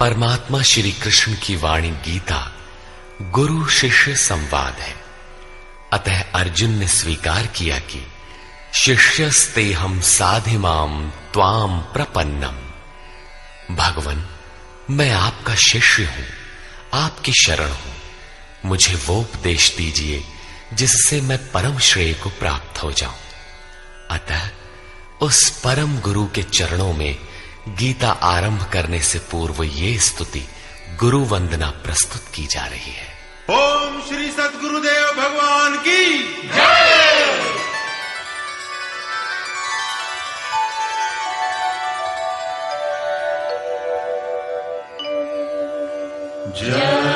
परमात्मा श्री कृष्ण की वाणी गीता गुरु शिष्य संवाद है। अतः अर्जुन ने स्वीकार किया कि शिष्यस्तेहं साधिमाम त्वाम प्रपन्नम। भगवन, मैं आपका शिष्य हूं, आपकी शरण हूं। मुझे वो उपदेश दीजिए जिससे मैं परम श्रेय को प्राप्त हो जाऊं। अतः उस परम गुरु के चरणों में गीता आरंभ करने से पूर्व ये स्तुति गुरु वंदना प्रस्तुत की जा रही है। ओम श्री सद्गुरुदेव भगवान की जय। जय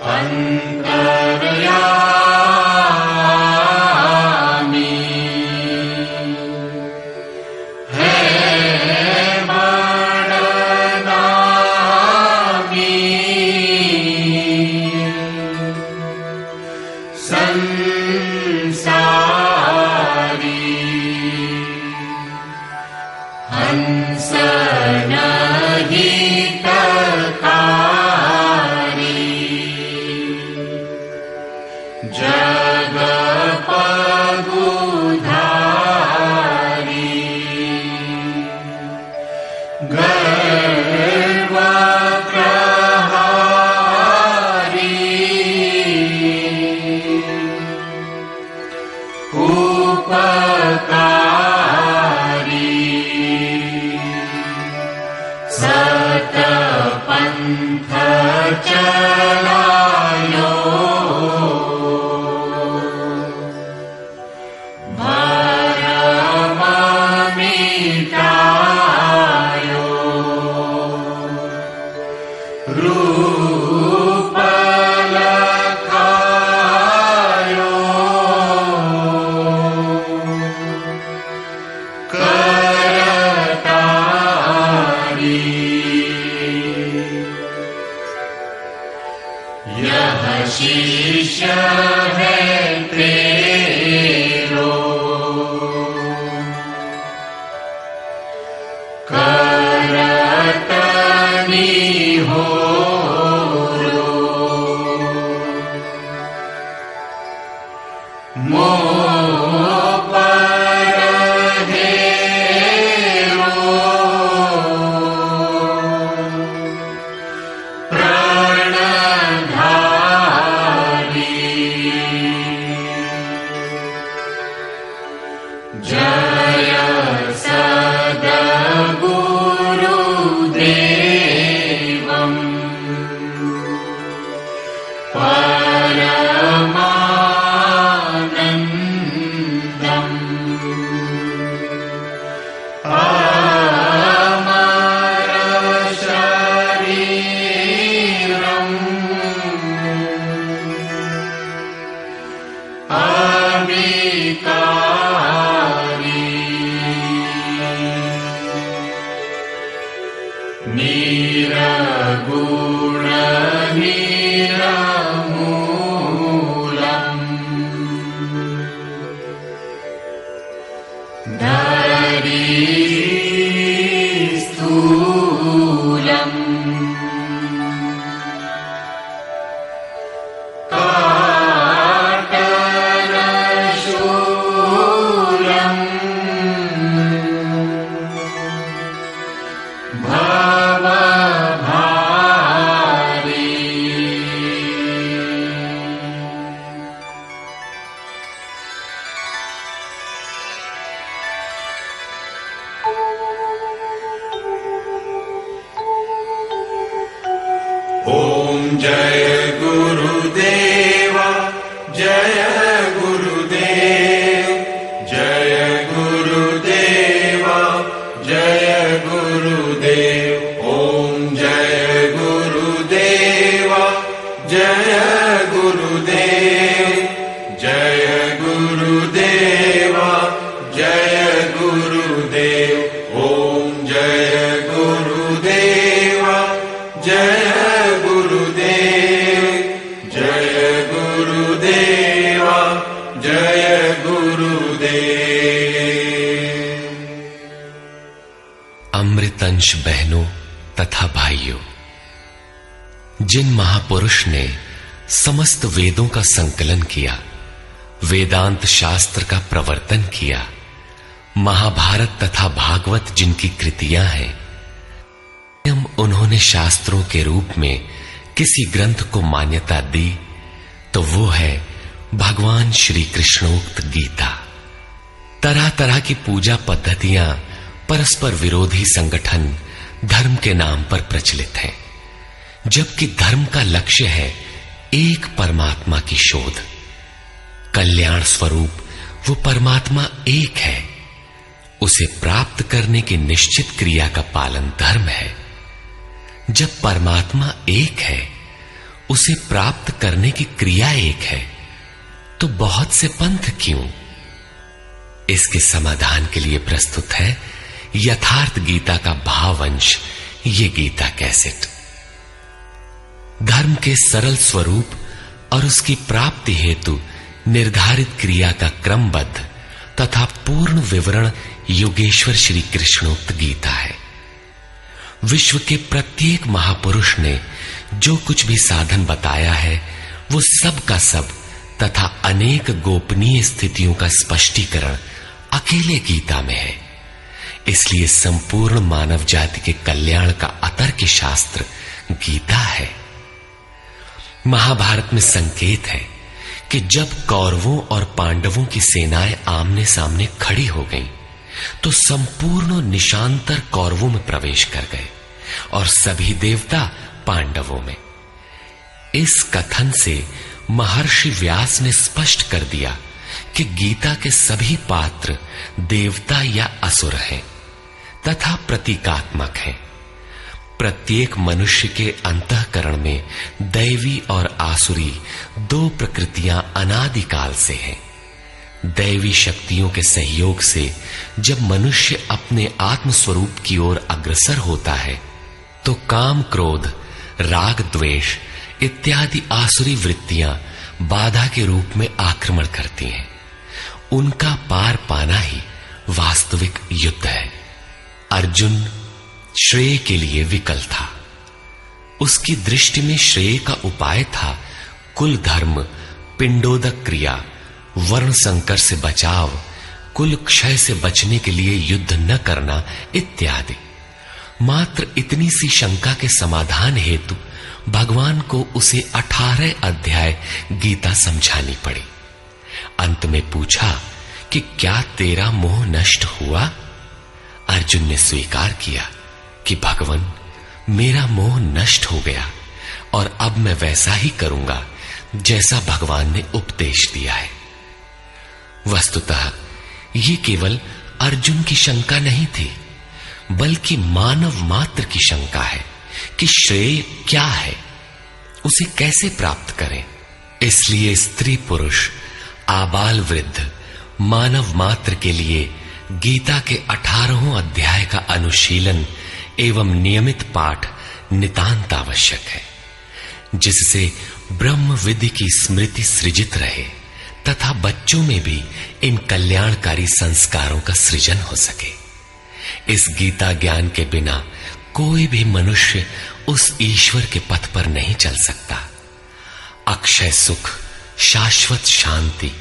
अंतर्यामी सतपंथ चलायो भरम मिटायो रूप लखायो करतारी यह शिष्य है तेरो करतनी हो मोह पर हेरो प्रणधारी जय सद्गुरुदेवम् परमानन्दम् अमर शरीरम् अविकारी निरगुण निरमूलम् धरीस्थूलम् काटनशूलम् भवभारी ओम जय गुरुदेव जय गुरुदेव जय गुरुदेव जय गुरुदेव ओम जय गुरुदेव जय गुरुदेव जय गुरुदेव जय गुरुदेव ओम जय गुरुदेव जय गुरुदेव जय गुरुदेव जय गुरुदेव। अमृतंश बहनों तथा भाइयों, जिन महापुरुष ने समस्त वेदों का संकलन किया, वेदांत शास्त्र का प्रवर्तन किया, महाभारत तथा भागवत जिनकी कृतियां हैं, उन्होंने शास्त्रों के रूप में किसी ग्रंथ को मान्यता दी तो वो है भगवान श्री कृष्णोक्त गीता। तरह तरह की पूजा पद्धतियां, परस्पर विरोधी संगठन धर्म के नाम पर प्रचलित हैं, जबकि धर्म का लक्ष्य है एक परमात्मा की शोध। कल्याण स्वरूप वो परमात्मा एक है, उसे प्राप्त करने की निश्चित क्रिया का पालन धर्म है। जब परमात्मा एक है, उसे प्राप्त करने की क्रिया एक है, तो बहुत से पंथ क्यों? इसके समाधान के लिए प्रस्तुत है यथार्थ गीता का भावांश, ये गीता कैसेट। धर्म के सरल स्वरूप और उसकी प्राप्ति हेतु निर्धारित क्रिया का क्रमबद्ध तथा पूर्ण विवरण योगेश्वर श्री कृष्णोक्त गीता है। विश्व के प्रत्येक महापुरुष ने जो कुछ भी साधन बताया है, वो सब का सब तथा अनेक गोपनीय स्थितियों का स्पष्टीकरण अकेले गीता में है। इसलिए संपूर्ण मानव जाति के कल्याण का अतर्क शास्त्र गीता है। महाभारत में संकेत है कि जब कौरवों और पांडवों की सेनाएं आमने सामने खड़ी हो गईं, तो संपूर्ण निशांतर कौरवों में प्रवेश कर गए और सभी देवता पांडवों में। इस कथन से महर्षि व्यास ने स्पष्ट कर दिया कि गीता के सभी पात्र देवता या असुर हैं तथा प्रतीकात्मक हैं। प्रत्येक मनुष्य के अंतःकरण में दैवी और आसुरी दो प्रकृतियां अनादिकाल से हैं। दैवी शक्तियों के सहयोग से जब मनुष्य अपने आत्म स्वरूप की ओर अग्रसर होता है, तो काम, क्रोध, राग, द्वेष इत्यादि आसुरी वृत्तियां बाधा के रूप में आक्रमण करती हैं। उनका पार पाना ही वास्तविक युद्ध है। अर्जुन श्रेय के लिए विकल था। उसकी दृष्टि में श्रेय का उपाय था कुल धर्म, पिंडोदक क्रिया, वर्ण संकर से बचाव, कुल क्षय से बचने के लिए युद्ध न करना इत्यादि। मात्र इतनी सी शंका के समाधान हेतु भगवान को उसे 18 अध्याय गीता समझानी पड़ी। अंत में पूछा कि क्या तेरा मोह नष्ट हुआ? अर्जुन ने स्वीकार किया कि भगवान, मेरा मोह नष्ट हो गया और अब मैं वैसा ही करूंगा जैसा भगवान ने उपदेश दिया है। वस्तुतः ये केवल अर्जुन की शंका नहीं थी, बल्कि मानव मात्र की शंका है कि श्रेय क्या है, उसे कैसे प्राप्त करें। इसलिए स्त्री पुरुष, आबाल वृद्ध, मानव मात्र के लिए गीता के 18 अध्याय का अनुशीलन एवं नियमित पाठ नितांत आवश्यक है, जिससे ब्रह्म विधि की स्मृति सृजित रहे तथा बच्चों में भी इन कल्याणकारी संस्कारों का सृजन हो सके। इस गीता ज्ञान के बिना कोई भी मनुष्य उस ईश्वर के पथ पर नहीं चल सकता। अक्षय सुख, शाश्वत शांति,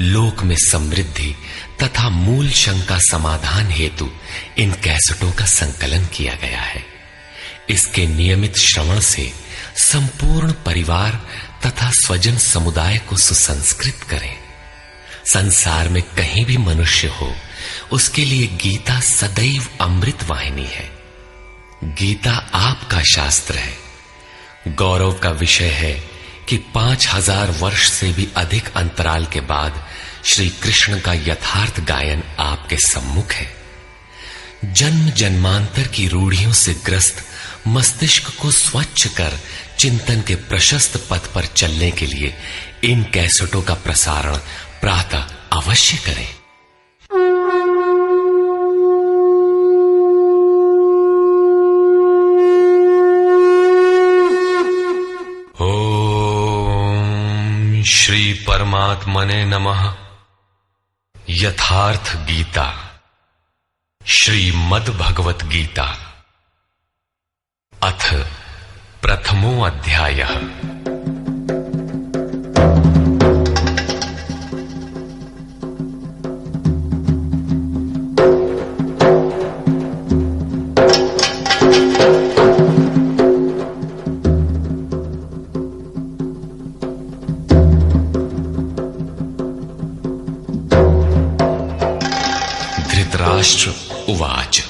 लोक में समृद्धि तथा मूल शंका समाधान हेतु इन कैसेटों का संकलन किया गया है। इसके नियमित श्रवण से संपूर्ण परिवार तथा स्वजन समुदाय को सुसंस्कृत करें। संसार में कहीं भी मनुष्य हो, उसके लिए गीता सदैव अमृत वाहिनी है। गीता आपका शास्त्र है। गौरव का विषय है कि 5000 वर्ष से भी अधिक अंतराल के बाद श्री कृष्ण का यथार्थ गायन आपके सम्मुख है। जन्म जन्मांतर की रूढ़ियों से ग्रस्त मस्तिष्क को स्वच्छ कर चिंतन के प्रशस्त पथ पर चलने के लिए इन कैसेटों का प्रसारण प्रातः अवश्य करें। ओम श्री परमात्मने नमः। यथार्थ गीता, श्रीमद् भगवत गीता, अथ प्रथमो अध्यायः। धृतराष्ट्र उवाच।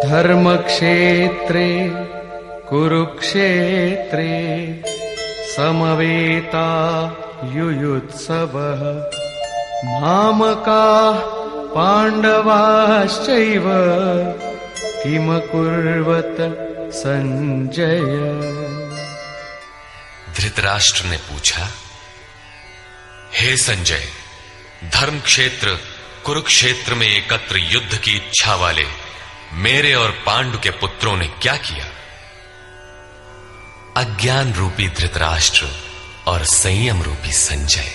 धर्मक्षेत्रे कुरुक्षेत्रे समवेता युयुत्सवः मामकाः पाण्डवाश्चैव किमकुर्वत संजय। धृतराष्ट्र ने पूछा, हे संजय, धर्म क्षेत्र कुरुक्षेत्र में एकत्र युद्ध की इच्छा वाले मेरे और पांडु के पुत्रों ने क्या किया? अज्ञान रूपी धृतराष्ट्र और संयम रूपी संजय।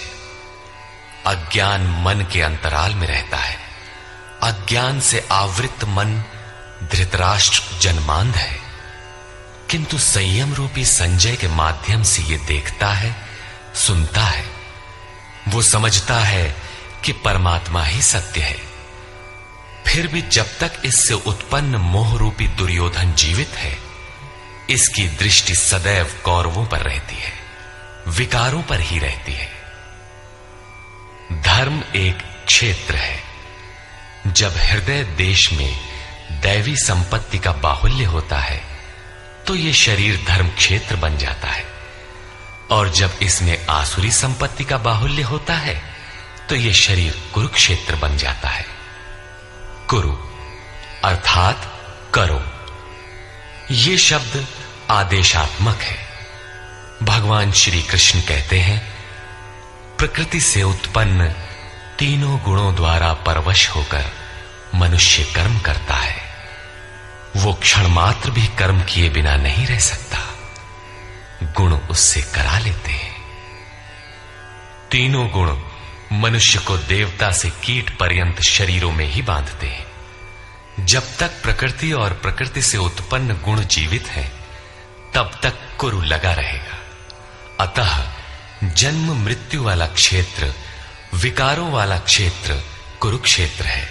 अज्ञान मन के अंतराल में रहता है, अज्ञान से आवृत मन धृतराष्ट्र जन्मांध है, किंतु संयम रूपी संजय के माध्यम से यह देखता है, सुनता है। वो समझता है कि परमात्मा ही सत्य है। फिर भी जब तक इससे उत्पन्न मोह रूपी दुर्योधन जीवित है, इसकी दृष्टि सदैव कौरवों पर रहती है, विकारों पर ही रहती है। धर्म एक क्षेत्र है। जब हृदय देश में दैवी संपत्ति का बाहुल्य होता है तो यह शरीर धर्म क्षेत्र बन जाता है, और जब इसमें आसुरी संपत्ति का बाहुल्य होता है तो यह शरीर कुरुक्षेत्र बन जाता है। कुरु अर्थात करो। ये शब्द आदेशात्मक है। भगवान श्री कृष्ण कहते हैं, प्रकृति से उत्पन्न तीनों गुणों द्वारा परवश होकर मनुष्य कर्म करता है। वो क्षण मात्र भी कर्म किए बिना नहीं रह सकता, गुण उससे करा लेते हैं। तीनों गुण मनुष्य को देवता से कीट पर्यंत शरीरों में ही बांधते हैं। जब तक प्रकृति और प्रकृति से उत्पन्न गुण जीवित हैं, तब तक कुरु लगा रहेगा। अतः जन्म मृत्यु वाला क्षेत्र, विकारों वाला क्षेत्र कुरुक्षेत्र है,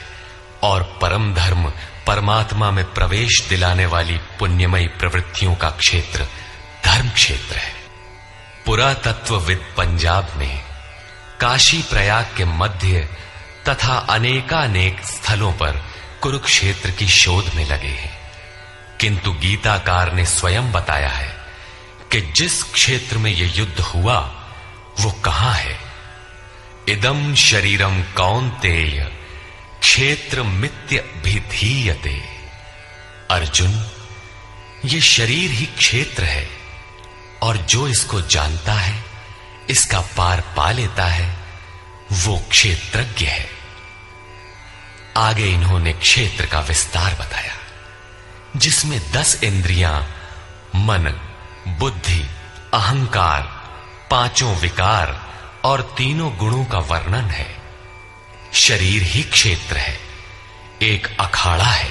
और परम धर्म परमात्मा में प्रवेश दिलाने वाली पुण्यमयी प्रवृत्तियों का क्षेत्र धर्म क्षेत्र है। पुरातत्वविद पंजाब में काशी प्रयाग के मध्य तथा अनेकानेक स्थलों पर कुरुक्षेत्र की शोध में लगे हैं, किंतु गीताकार ने स्वयं बताया है कि जिस क्षेत्र में यह युद्ध हुआ वो कहां है। इदम शरीरम कौन्तेय क्षेत्र मित्य भिधीयते। अर्जुन, ये शरीर ही क्षेत्र है, और जो इसको जानता है, इसका पार पा लेता है, वो क्षेत्रज्ञ है। आगे इन्होंने क्षेत्र का विस्तार बताया, जिसमें 10 इंद्रियां, मन, बुद्धि, अहंकार, 5 विकार और 3 गुणों का वर्णन है। शरीर ही क्षेत्र है, एक अखाड़ा है।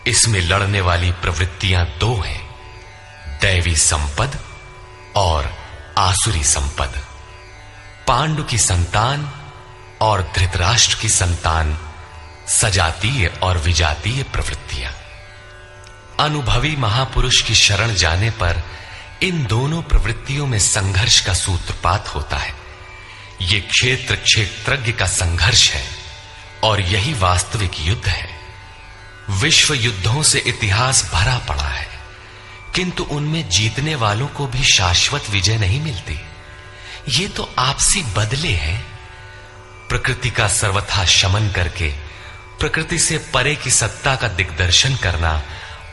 इसमें लड़ने वाली प्रवृत्तियां 2 हैं, दैवी संपद और आसुरी संपद। पांडु की संतान और धृतराष्ट्र की संतान सजातीय और विजातीय प्रवृत्तियां। अनुभवी महापुरुष की शरण जाने पर इन दोनों प्रवृत्तियों में संघर्ष का सूत्रपात होता है। ये क्षेत्र क्षेत्रज्ञ का संघर्ष है, और यही वास्तविक युद्ध है। विश्व युद्धों से इतिहास भरा पड़ा है, किंतु उनमें जीतने वालों को भी शाश्वत विजय नहीं मिलती। ये तो आपसी बदले हैं। प्रकृति का सर्वथा शमन करके प्रकृति से परे की सत्ता का दिग्दर्शन करना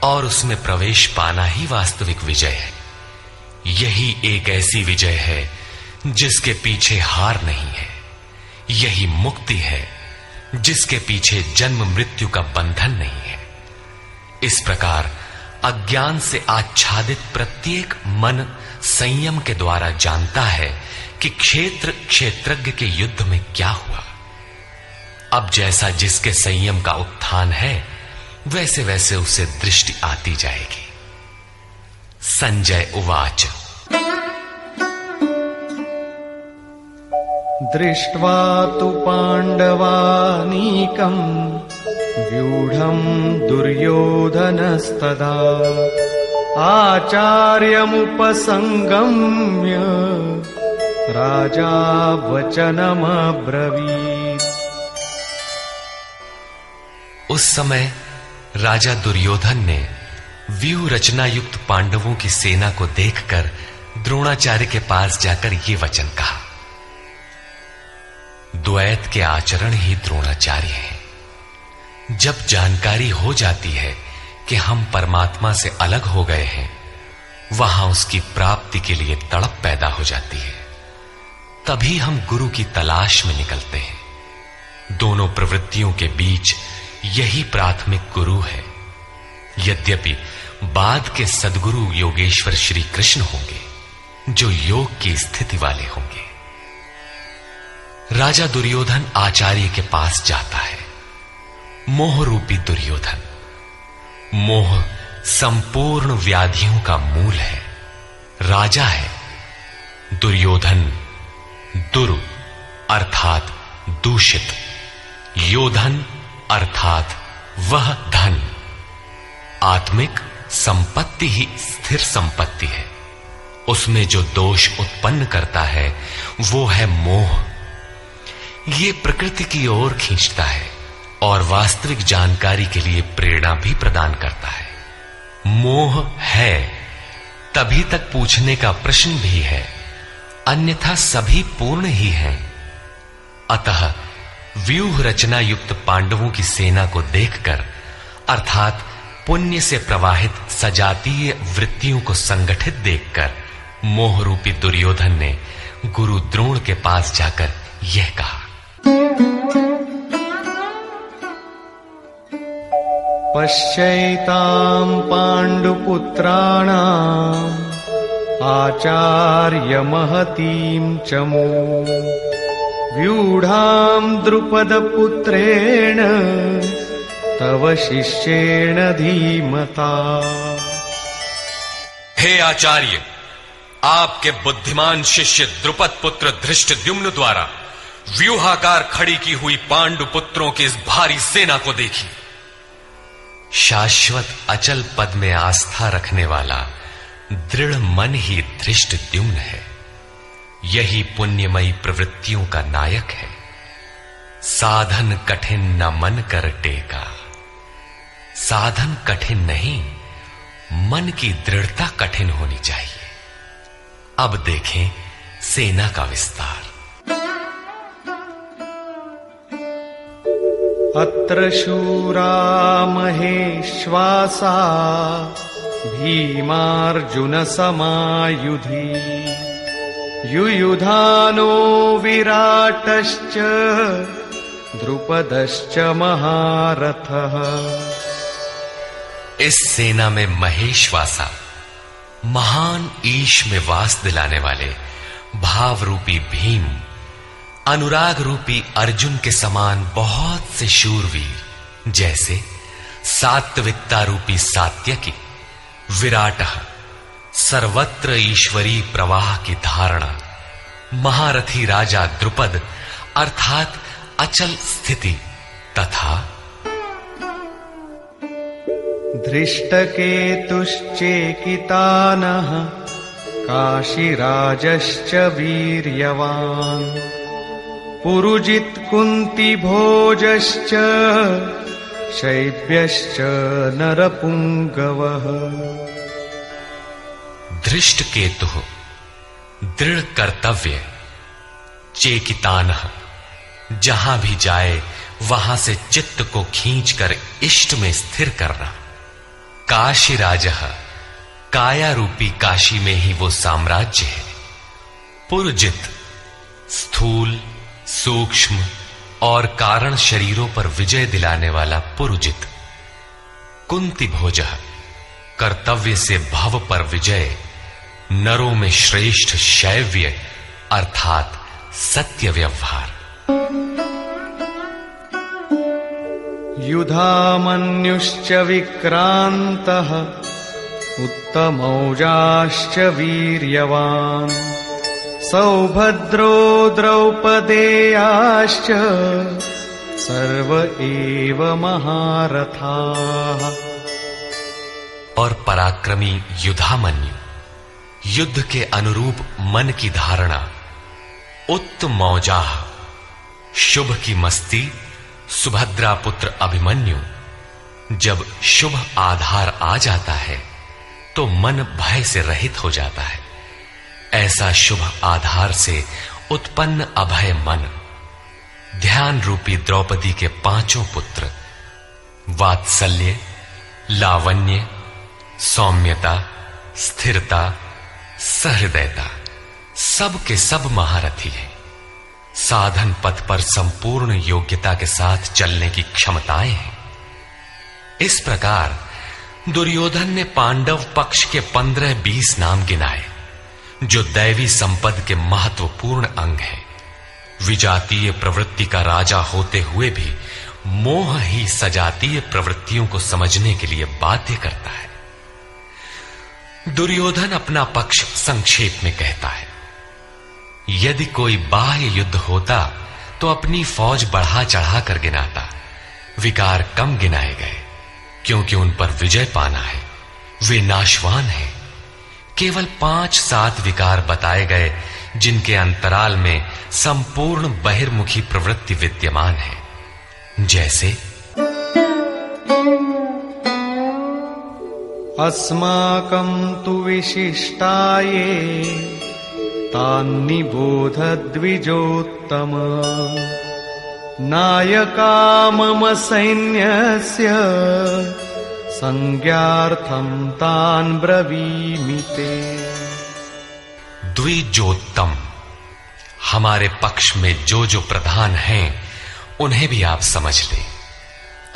और उसमें प्रवेश पाना ही वास्तविक विजय है। यही एक ऐसी विजय है जिसके पीछे हार नहीं है। यही मुक्ति है जिसके पीछे जन्म मृत्यु का बंधन नहीं है। इस प्रकार अज्ञान से आच्छादित प्रत्येक मन संयम के द्वारा जानता है कि क्षेत्र क्षेत्रज्ञ के युद्ध में क्या हुआ। अब जैसा जिसके संयम का उत्थान है, वैसे वैसे उसे दृष्टि आती जाएगी। संजय उवाच। दृष्ट्वा तु पाण्डवानीकम् व्यूढम् दुर्योधनस्तदा आचार्यमुपसंगम्य राजा वचनमब्रवीत्। उस समय राजा दुर्योधन ने व्यूह रचना युक्त पांडवों की सेना को देखकर द्रोणाचार्य के पास जाकर ये वचन कहा। द्वैत के आचरण ही द्रोणाचार्य हैं। जब जानकारी हो जाती है कि हम परमात्मा से अलग हो गए हैं, वहां उसकी प्राप्ति के लिए तड़प पैदा हो जाती है। तभी हम गुरु की तलाश में निकलते हैं। दोनों प्रवृत्तियों के बीच यही प्राथमिक गुरु है। यद्यपि बाद के सद्गुरु योगेश्वर श्री कृष्ण होंगे, जो योग की स्थिति वाले होंगे। राजा दुर्योधन आचार्य के पास जाता है। मोह रूपी दुर्योधन। मोह संपूर्ण व्याधियों का मूल है, राजा है। दुर्योधन दुरु अर्थात दूषित, योधन अर्थात वह धन। आत्मिक संपत्ति ही स्थिर संपत्ति है, उसमें जो दोष उत्पन्न करता है वो है मोह। ये प्रकृति की ओर खींचता है और वास्तविक जानकारी के लिए प्रेरणा भी प्रदान करता है। मोह है तभी तक पूछने का प्रश्न भी है, अन्यथा सभी पूर्ण ही हैं। अतः व्यूह रचना युक्त पांडवों की सेना को देखकर, अर्थात पुण्य से प्रवाहित सजातीय वृत्तियों को संगठित देखकर, मोह रूपी दुर्योधन ने गुरु द्रोण के पास जाकर यह कहा। पश्यैतां पाण्डुपुत्राणाम् आचार्य महतीं चमू व्यूढां द्रुपदपुत्रेण तव शिष्येण धीमता। हे आचार्य, आपके बुद्धिमान शिष्य द्रुपद पुत्र धृष्टद्युम्न द्वारा व्यूहाकार खड़ी की हुई पांडु पुत्रों की इस भारी सेना को देखिए। शाश्वत अचल पद में आस्था रखने वाला दृढ़ मन ही धृष्टद्युम्न है। यही पुण्यमयी प्रवृत्तियों का नायक है। साधन कठिन न मन कर टेका। साधन कठिन नहीं, मन की दृढ़ता कठिन होनी चाहिए। अब देखें सेना का विस्तार। अत्र शूरा महेश्वासा भीमार्जुन समायुधि युयुधानो विराटश्च द्रुपदश्च महारथः। इस सेना में महेश्वासा, महान ईश में वास दिलाने वाले भाव रूपी भीम, अनुराग रूपी अर्जुन के समान बहुत से शूरवीर, जैसे सात्विकता रूपी सात्यकी, विराटः सर्वत्र ईश्वरी प्रवाह की धारणा, महारथी राजा द्रुपद अर्थात अचल स्थिति, तथा धृष्टकेतुश्चेकितानः काशीराजश्च वीर्यवान् पुरुजित कुंती भोजश्च शैब्यश्च नरपुंगवः। धृष्टकेतु दृढ़ कर्तव्य, चेकितानः जहां भी जाए वहां से चित्त को खींचकर इष्ट में स्थिर करना, काशीराजः काया रूपी काशी में ही वो साम्राज्य है, पुरुजित स्थूल सूक्ष्म और कारण शरीरों पर विजय दिलाने वाला पुरुजित, कुंती भोजः कर्तव्य से भव पर विजय, नरों में श्रेष्ठ शैव्य अर्थात सत्य व्यवहार। युधामन्युश्च विक्रान्तः उत्तमौजाश्च वीर्यवान् सौभद्रो द्रौपदेयाश्च सर्व एव महारथाः। और पराक्रमी युधामन्यु, युद्ध के अनुरूप मन की धारणा, उत्तमौजाः शुभ की मस्ती, सुभद्रा पुत्र अभिमन्यु। जब शुभ आधार आ जाता है तो मन भय से रहित हो जाता है। ऐसा शुभ आधार से उत्पन्न अभय मन, ध्यान रूपी द्रौपदी के पांचों पुत्र वात्सल्य, लावण्य, सौम्यता, स्थिरता, सहृदयता, सब के सब महारथी हैं। साधन पथ पर संपूर्ण योग्यता के साथ चलने की क्षमताएं हैं। इस प्रकार दुर्योधन ने पांडव पक्ष के 15-20 नाम गिनाए, जो दैवी संपद के महत्वपूर्ण अंग हैं। विजातीय प्रवृत्ति का राजा होते हुए भी मोह ही सजातीय प्रवृत्तियों को समझने के लिए बाध्य करता है। दुर्योधन अपना पक्ष संक्षेप में कहता है, यदि कोई बाह्य युद्ध होता तो अपनी फौज बढ़ा चढ़ा कर गिनाता, विकार कम गिनाए गए, क्योंकि उन पर विजय पाना है, वे नाशवान हैं। केवल 5-7 विकार बताए गए जिनके अंतराल में संपूर्ण बहिर्मुखी प्रवृत्ति विद्यमान है, जैसे अस्माकं तु विशिष्टाये तान्निबोध द्विजोत्तम नायका मम सैन्यस्य संज्ञार्थं तान् ब्रवीमि ते। द्विजोत्तम, हमारे पक्ष में जो जो प्रधान हैं उन्हें भी आप समझ लें।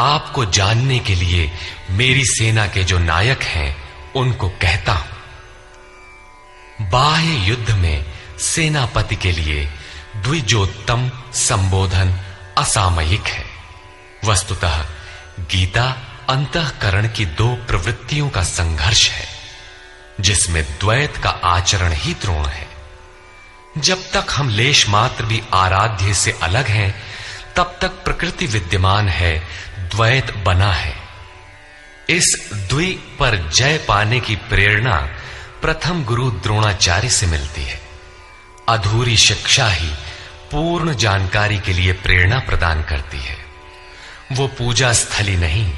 आपको जानने के लिए मेरी सेना के जो नायक हैं उनको कहता हूं। बाह्य युद्ध में सेनापति के लिए द्विजोत्तम संबोधन असामयिक है। वस्तुतः गीता अंतःकरण की 2 प्रवृत्तियों का संघर्ष है, जिसमें द्वैत का आचरण ही द्रोण है। जब तक हम लेश मात्र भी आराध्य से अलग हैं, तब तक प्रकृति विद्यमान है, द्वैत बना है। इस द्वि पर जय पाने की प्रेरणा प्रथम गुरु द्रोणाचार्य से मिलती है। अधूरी शिक्षा ही पूर्ण जानकारी के लिए प्रेरणा प्रदान करती है। वो पूजा स्थली नहीं,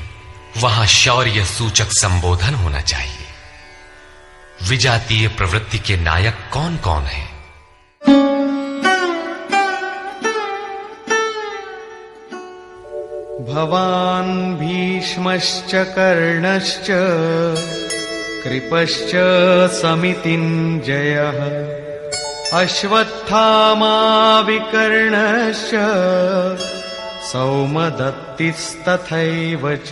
वहां शौर्य सूचक संबोधन होना चाहिए। विजातीय प्रवृत्ति के नायक कौन कौन हैं? भवान् भीष्मश्च कर्णश्च कृपश्च समितिञ्जयः अश्वत्थामा विकर्णश्च सौमदत्तिस्तथैव च।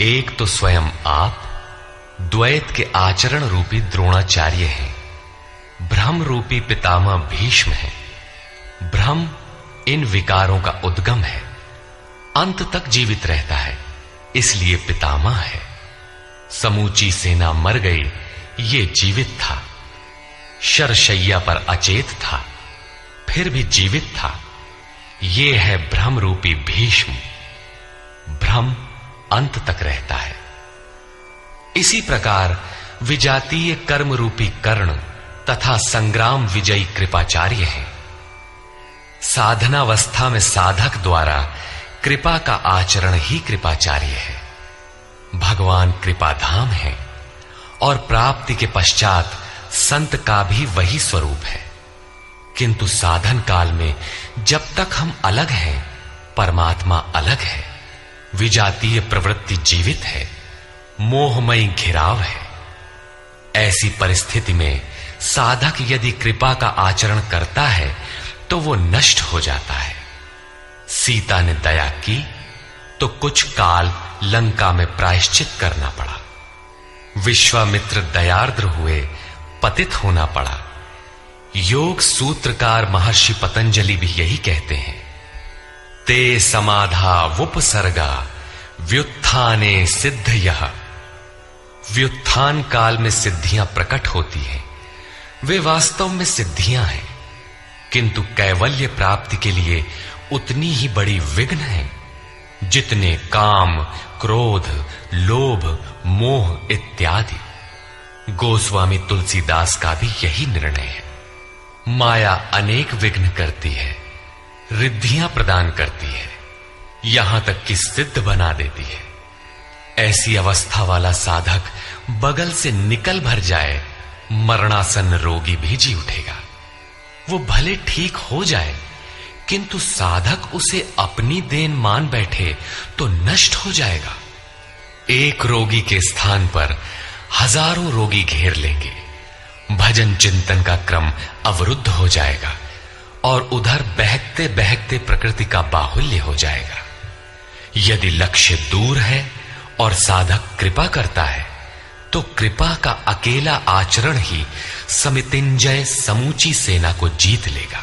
एक तो स्वयं आप द्वैत के आचरण रूपी द्रोणाचार्य हैं। भ्रम रूपी पितामह भीष्म है। भ्रम इन विकारों का उद्गम है, अंत तक जीवित रहता है, इसलिए पितामह है। समूची सेना मर गई, ये जीवित था। शरशैया पर अचेत था, फिर भी जीवित था। ये है भ्रम रूपी भीष्म। भ्रम अंत तक रहता है। इसी प्रकार विजातीय कर्म रूपी कर्ण तथा संग्राम विजयी कृपाचार्य हैं। साधनावस्था में साधक द्वारा कृपा का आचरण ही कृपाचार्य है। भगवान कृपाधाम है और प्राप्ति के पश्चात संत का भी वही स्वरूप है। किंतु साधन काल में जब तक हम अलग हैं, परमात्मा अलग है। विजातीय प्रवृत्ति जीवित है, मोहमयी घिराव है। ऐसी परिस्थिति में साधक यदि कृपा का आचरण करता है तो वो नष्ट हो जाता है। सीता ने दया की तो कुछ काल लंका में प्रायश्चित करना पड़ा। विश्वामित्र दयार्द्र हुए, पतित होना पड़ा। योग सूत्रकार महर्षि पतंजलि भी यही कहते हैं, ते समाधा वुपसर्गा व्युत्थाने सिद्धयः। व्युत्थान काल में सिद्धियां प्रकट होती हैं, वे वास्तव में सिद्धियां हैं, किंतु कैवल्य प्राप्ति के लिए उतनी ही बड़ी विघ्न है जितने काम, क्रोध, लोभ, मोह इत्यादि। गोस्वामी तुलसीदास का भी यही निर्णय है। माया अनेक विघ्न करती है, रिद्धियां प्रदान करती है, यहां तक कि सिद्ध बना देती है। ऐसी अवस्था वाला साधक बगल से निकल भर जाए, मरणासन रोगी भी जी उठेगा। वो भले ठीक हो जाए, किंतु साधक उसे अपनी देन मान बैठे तो नष्ट हो जाएगा। एक रोगी के स्थान पर हजारों रोगी घेर लेंगे। भजन चिंतन का क्रम अवरुद्ध हो जाएगा और उधर बहकते बहकते प्रकृति का बाहुल्य हो जाएगा। यदि लक्ष्य दूर है और साधक कृपा करता है तो कृपा का अकेला आचरण ही समितिंजय समूची सेना को जीत लेगा।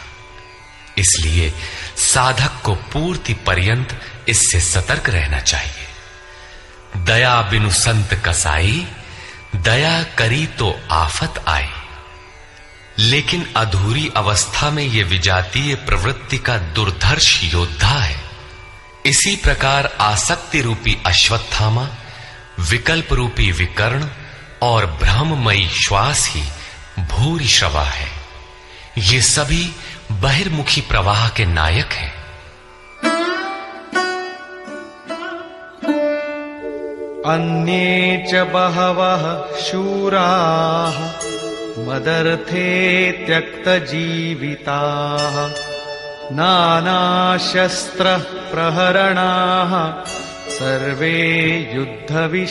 इसलिए साधक को पूर्ति पर्यंत इससे सतर्क रहना चाहिए। दया बिनु संत कसाई, दया करी तो आफत आई। लेकिन अधूरी अवस्था में यह विजातीय प्रवृत्ति का दुर्धर्ष योद्धा है। इसी प्रकार आसक्ति रूपी अश्वत्थामा, विकल्प रूपी विकर्ण और भ्रममयी श्वास ही भूरि श्रवा है। ये सभी बहिर्मुखी प्रवाह के नायक हैं। अन्ये च बहवः शूराः मदर्थे त्यक्तजीविताः नानाशस्त्र प्रहरणाः सर्वे युद्धविशारदाः।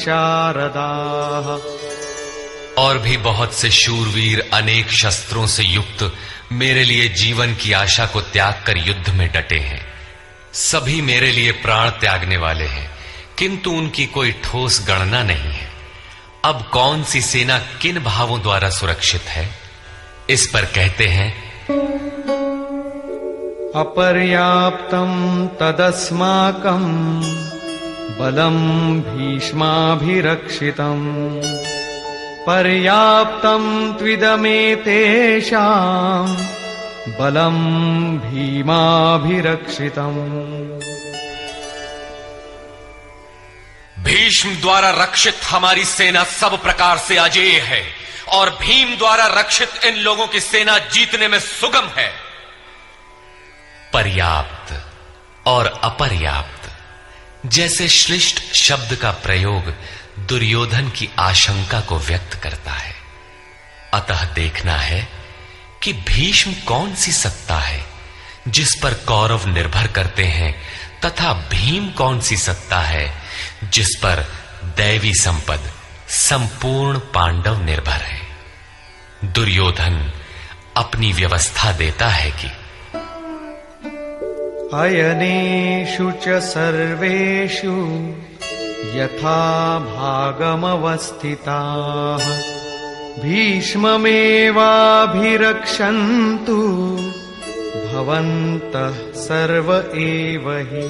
और भी बहुत से शूरवीर अनेक शस्त्रों से युक्त मेरे लिए जीवन की आशा को त्याग कर युद्ध में डटे हैं। सभी मेरे लिए प्राण त्यागने वाले हैं, किंतु उनकी कोई ठोस गणना नहीं है। अब कौन सी सेना किन भावों द्वारा सुरक्षित है, इस पर कहते हैं अपर्याप्तं तदस्माकं बलं भीष्माभिरक्षितम् पर्याप्तं त्विदमेतेषां बलं भीमाभिरक्षितम्। भीष्म द्वारा रक्षित हमारी सेना सब प्रकार से अजेय है और भीम द्वारा रक्षित इन लोगों की सेना जीतने में सुगम है। पर्याप्त और अपर्याप्त जैसे श्लिष्ट शब्द का प्रयोग दुर्योधन की आशंका को व्यक्त करता है। अतः देखना है कि भीष्म कौन सी सत्ता है जिस पर कौरव निर्भर करते हैं, तथा भीम कौन सी सत्ता है जिस पर दैवी संपद संपूर्ण पांडव निर्भर है। दुर्योधन अपनी व्यवस्था देता है कि अयनेषु च सर्वेषु यथा भागमवस्थिताः भीष्ममेवाभिरक्षन्तु भवन्तः सर्व एव हि।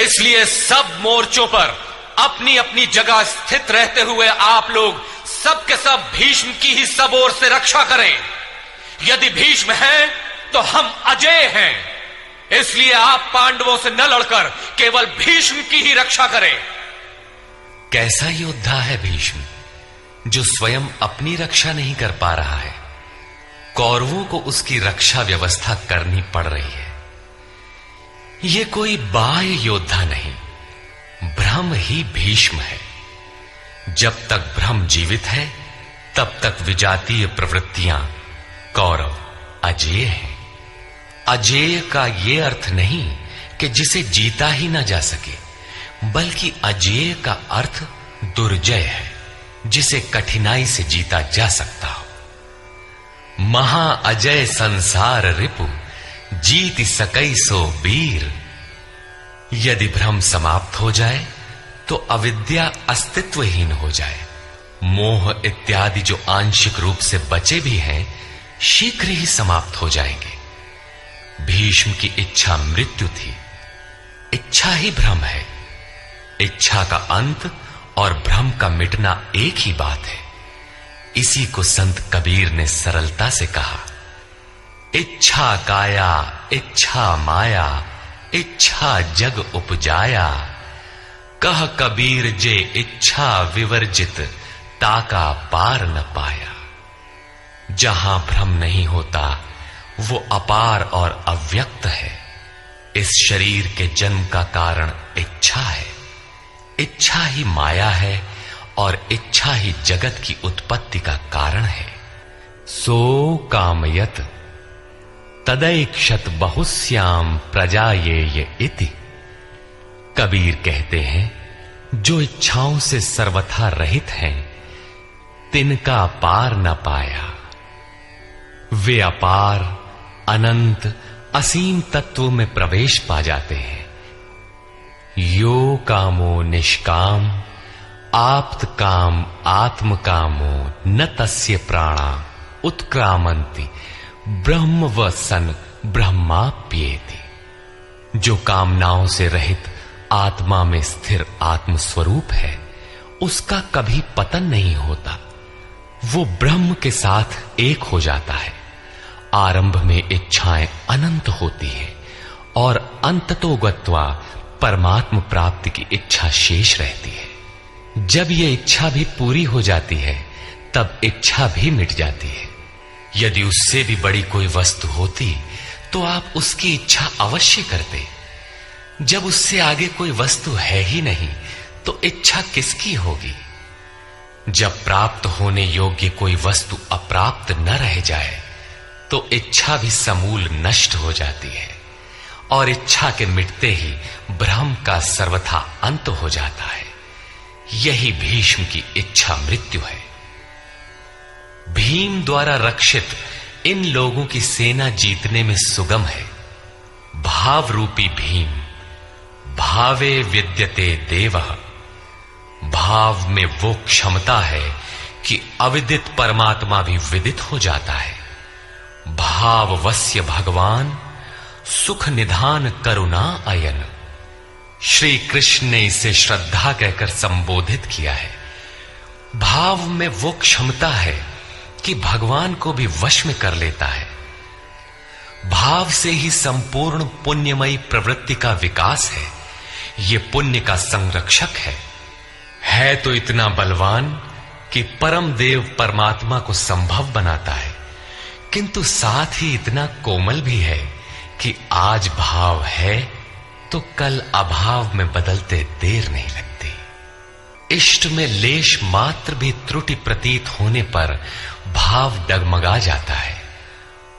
इसलिए सब मोर्चों पर अपनी अपनी जगह स्थित रहते हुए आप लोग सबके सब भीष्म की ही सब ओर से रक्षा करें। यदि भीष्म है तो हम अजेय हैं, इसलिए आप पांडवों से न लड़कर केवल भीष्म की ही रक्षा करें। कैसा योद्धा है भीष्म, जो स्वयं अपनी रक्षा नहीं कर पा रहा है, कौरवों को उसकी रक्षा व्यवस्था करनी पड़ रही है। ये कोई बाह्य योद्धा नहीं, ब्रह्म ही भीष्म है। जब तक ब्रह्म जीवित है तब तक विजातीय प्रवृत्तियां कौरव अजेय हैं। अजेय का ये अर्थ नहीं कि जिसे जीता ही ना जा सके, बल्कि अजेय का अर्थ दुर्जय है, जिसे कठिनाई से जीता जा सकता हो। महा अजय संसार रिपु जीत सकई सो वीर। यदि भ्रम समाप्त हो जाए तो अविद्या अस्तित्वहीन हो जाए। मोह इत्यादि जो आंशिक रूप से बचे भी हैं, शीघ्र ही समाप्त हो जाएंगे। भीष्म की इच्छा मृत्यु थी। इच्छा ही भ्रम है। इच्छा का अंत और भ्रम का मिटना एक ही बात है। इसी को संत कबीर ने सरलता से कहा, इच्छा काया इच्छा माया इच्छा जग उपजाया। कह कबीर जे इच्छा विवर्जित ताका पार न पाया। जहां भ्रम नहीं होता वो अपार और अव्यक्त है। इस शरीर के जन्म का कारण इच्छा है। इच्छा ही माया है और इच्छा ही जगत की उत्पत्ति का कारण है। सो कामयत तदैक्षत बहुश्याम प्रजायेय इति। कबीर कहते हैं, जो इच्छाओं से सर्वथा रहित हैं, तिनका पार न पाया। वे अपार अनंत असीम तत्व में प्रवेश पा जाते हैं। यो कामो निष्काम आप्त काम आत्म कामो न तस्य प्राणा उत्क्रामंति ब्रह्म व सन ब्रह्माप्येति। जो कामनाओं से रहित आत्मा में स्थिर आत्म स्वरूप है, उसका कभी पतन नहीं होता। वो ब्रह्म के साथ एक हो जाता है। आरंभ में इच्छाएं अनंत होती है और अंततो गत्वा परमात्म प्राप्ति की इच्छा शेष रहती है। जब ये इच्छा भी पूरी हो जाती है, तब इच्छा भी मिट जाती है। यदि उससे भी बड़ी कोई वस्तु होती तो आप उसकी इच्छा अवश्य करते। जब उससे आगे कोई वस्तु है ही नहीं, तो इच्छा किसकी होगी? जब प्राप्त होने योग्य कोई वस्तु अप्राप्त न रह जाए, तो इच्छा भी समूल नष्ट हो जाती है और इच्छा के मिटते ही ब्रह्म का सर्वथा अंत हो जाता है। यही भीष्म की इच्छा मृत्यु है। भीम द्वारा रक्षित इन लोगों की सेना जीतने में सुगम है। भाव रूपी भीम, भावे विद्यते देवः। भाव में वो क्षमता है कि अविदित परमात्मा भी विदित हो जाता है। भाववस्य भगवान सुख निधान करुणा अयन। श्री कृष्ण ने इसे श्रद्धा कहकर संबोधित किया है। भाव में वो क्षमता है कि भगवान को भी वश में कर लेता है। भाव से ही संपूर्ण पुण्यमयी प्रवृत्ति का विकास है। ये पुण्य का संरक्षक है तो इतना बलवान कि परम देव परमात्मा को संभव बनाता है, किंतु साथ ही इतना कोमल भी है कि आज भाव है तो कल अभाव में बदलते देर नहीं लगती। इष्ट में लेश मात्र भी त्रुटि प्रतीत होने पर भाव डगमगा जाता है।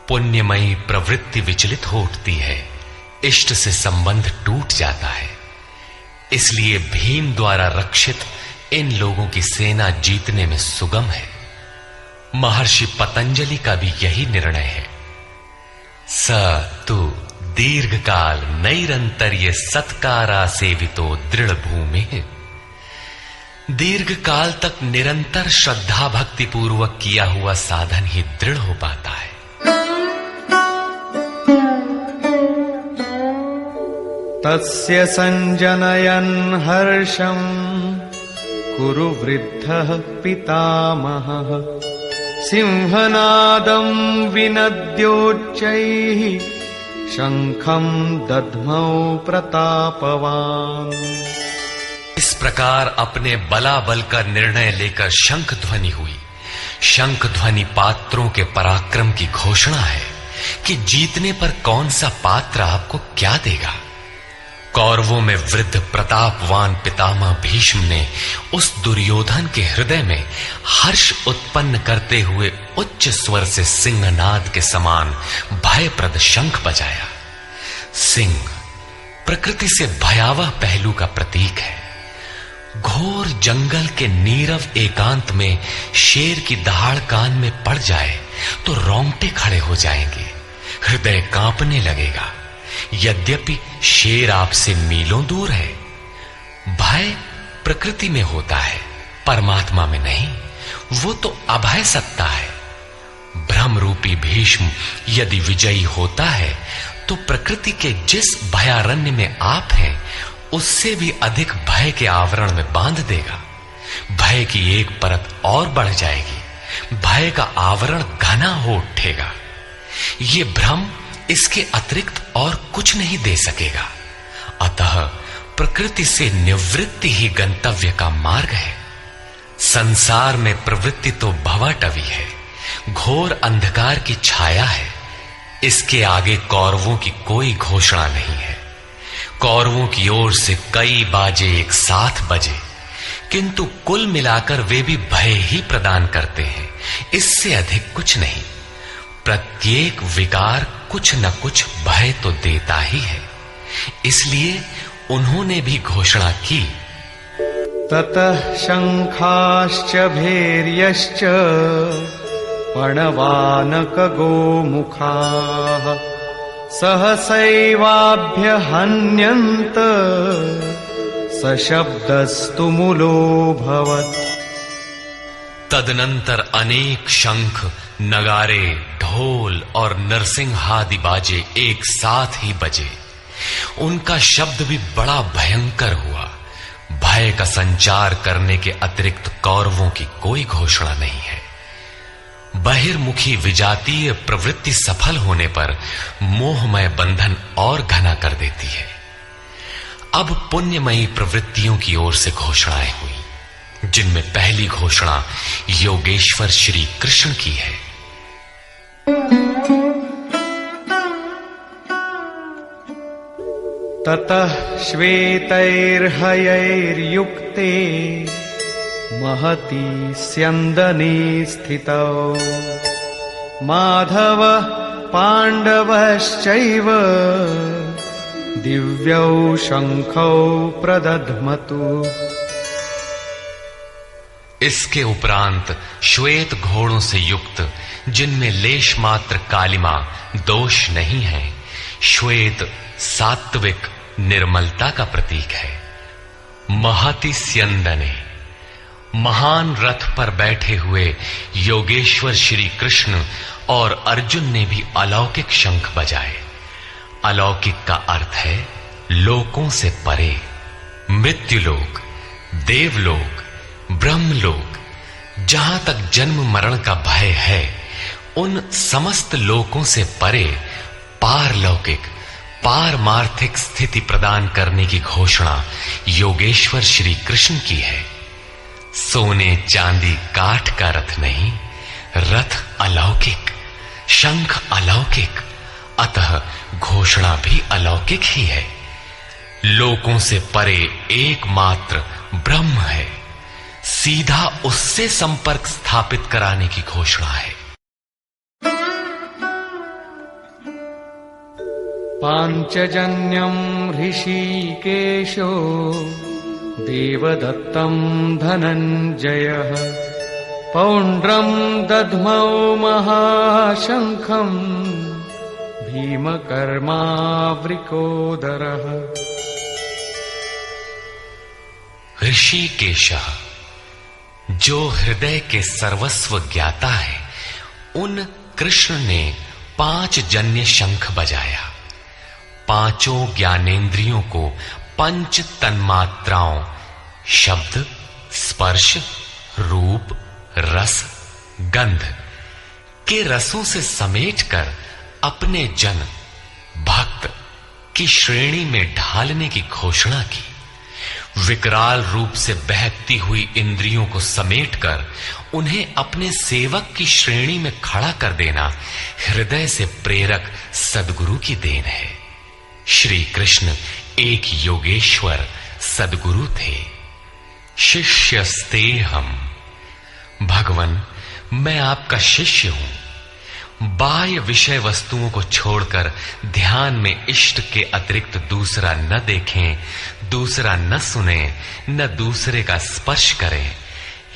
पुण्यमयी प्रवृत्ति विचलित हो उठती है, इष्ट से संबंध टूट जाता है। इसलिए भीम द्वारा रक्षित इन लोगों की सेना जीतने में सुगम है। महर्षि पतंजलि का भी यही निर्णय है। स तु दीर्घकाल नैरंतर्य सत्कारा सेवितो दृढ़ भूमि। दीर्घ काल तक निरंतर श्रद्धा भक्ति पूर्वक किया हुआ साधन ही दृढ़ हो पाता है। तस्य संजनयन् हर्षं कुरु वृद्धः पितामहः। सिंहनादं विनद्योच्चैः शंखं दध्मौ प्रतापवान्। इस प्रकार अपने बलाबल का निर्णय लेकर शंख ध्वनि हुई। शंख ध्वनि पात्रों के पराक्रम की घोषणा है कि जीतने पर कौन सा पात्र आपको क्या देगा। कौरवों में वृद्ध प्रतापवान पितामह भीष्म ने उस दुर्योधन के हृदय में हर्ष उत्पन्न करते हुए उच्च स्वर से सिंहनाद के समान भयप्रद शंख बजाया। सिंह प्रकृति से भयावह पहलू का प्रतीक है। घोर जंगल के नीरव एकांत में शेर की दहाड़ कान में पड़ जाए तो रोंगटे खड़े हो जाएंगे, हृदय कांपने लगेगा। यद्यपि शेर आपसे मीलों दूर है। भय प्रकृति में होता है, परमात्मा में नहीं। वो तो अभय सत्ता है। ब्रह्म रूपी भीष्म यदि विजयी होता है तो प्रकृति के जिस भयारण्य में आप हैं उससे भी अधिक भय के आवरण में बांध देगा। भय की एक परत और बढ़ जाएगी, भय का आवरण घना हो उठेगा। ये भ्रम इसके अतिरिक्त और कुछ नहीं दे सकेगा। अतः प्रकृति से निवृत्ति ही गंतव्य का मार्ग है। संसार में प्रवृत्ति तो भवाटवी है, घोर अंधकार की छाया है। इसके आगे कौरवों की कोई घोषणा नहीं है। कौरवों की ओर से कई बाजे एक साथ बजे, किंतु कुल मिलाकर वे भी भय ही प्रदान करते हैं, इससे अधिक कुछ नहीं। प्रत्येक विकार कुछ न कुछ भय तो देता ही है। इसलिए उन्होंने भी घोषणा की, ततः शंखाश्च भैर्यश्च पणवानक गोमुखाः सहसैवाभ्यहन्यन्त सशब्दस्तु मूलोऽभवत्। तदनंतर अनेक शंख, नगारे, ढोल और नरसिंहादि बाजे एक साथ ही बजे। उनका शब्द भी बड़ा भयंकर हुआ। भय का संचार करने के अतिरिक्त कौरवों की कोई घोषणा नहीं है। बहिर्मुखी विजातीय प्रवृत्ति सफल होने पर मोहमय बंधन और घना कर देती है। अब पुण्यमयी प्रवृत्तियों की ओर से घोषणाएं हुई, जिनमें पहली घोषणा योगेश्वर श्री कृष्ण की है। ततः श्वेतैर्हयैर्युक्ते महती स्यन्दने स्थितौ माधव पाण्डवश्चैव दिव्यौ शंखौ प्रदध्मतु। इसके उपरांत श्वेत घोड़ों से युक्त, जिनमें लेश मात्र कालिमा दोष नहीं है, श्वेत सात्विक निर्मलता का प्रतीक है। महति स्यन्दने, महान रथ पर बैठे हुए योगेश्वर श्री कृष्ण और अर्जुन ने भी अलौकिक शंख बजाए। अलौकिक का अर्थ है लोकों से परे। मृत्युलोक, देवलोक, ब्रह्मलोक, जहां तक जन्म मरण का भय है, उन समस्त लोकों से परे पारलौकिक, पारमार्थिक स्थिति प्रदान करने की घोषणा योगेश्वर श्री कृष्ण की है। सोने चांदी काठ का रथ नहीं, रथ अलौकिक, शंख अलौकिक, अतः घोषणा भी अलौकिक ही है। लोकों से परे एकमात्र ब्रह्म है, सीधा उससे संपर्क स्थापित कराने की घोषणा है। पांचजन्यं ऋषिकेशो देवदत्तं धनञ्जयः पौंड्रं दध्मौ महाशंखं भीमकर्मावृकोदरः। ऋषिकेशः, जो हृदय के सर्वस्व ज्ञाता है, उन कृष्ण ने 5 जन्य शंख बजाया। पांचों ज्ञानेंद्रियों को पंच तन्मात्राओं शब्द, स्पर्श, रूप, रस, गंध के रसों से समेटकर अपने जन भक्त की श्रेणी में ढालने की घोषणा की। विकराल रूप से बहकती हुई इंद्रियों को समेटकर उन्हें अपने सेवक की श्रेणी में खड़ा कर देना हृदय से प्रेरक सद्गुरु की देन है। श्री कृष्ण एक योगेश्वर सद्गुरु थे। शिष्यस्तेहम्, भगवन मैं आपका शिष्य हूं। बाह्य विषय वस्तुओं को छोड़कर ध्यान में इष्ट के अतिरिक्त दूसरा न देखें, दूसरा न सुने, न दूसरे का स्पर्श करें।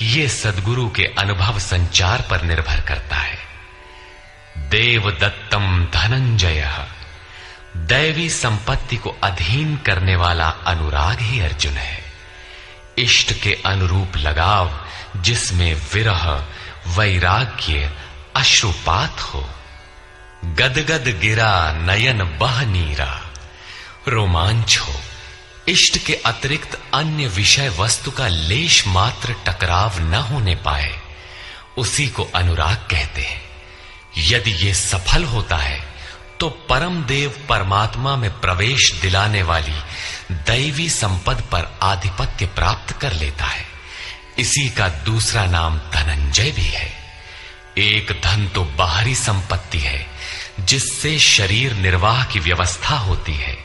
ये सद्गुरु के अनुभव संचार पर निर्भर करता है। देवदत्तम धनंजयः, दैवी संपत्ति को अधीन करने वाला अनुराग ही अर्जुन है। इष्ट के अनुरूप लगाव, जिसमें विरह, वैराग्य, अश्रुपात हो। गदगद गिरा नयन बह नीरा, रोमांच हो। इष्ट के अतिरिक्त अन्य विषय वस्तु का लेश मात्र टकराव न होने पाए, उसी को अनुराग कहते हैं। यदि ये सफल होता है तो परम देव परमात्मा में प्रवेश दिलाने वाली दैवी संपद पर आधिपत्य प्राप्त कर लेता है। इसी का दूसरा नाम धनंजय भी है। एक धन तो बाहरी संपत्ति है, जिससे शरीर निर्वाह की व्यवस्था होती है।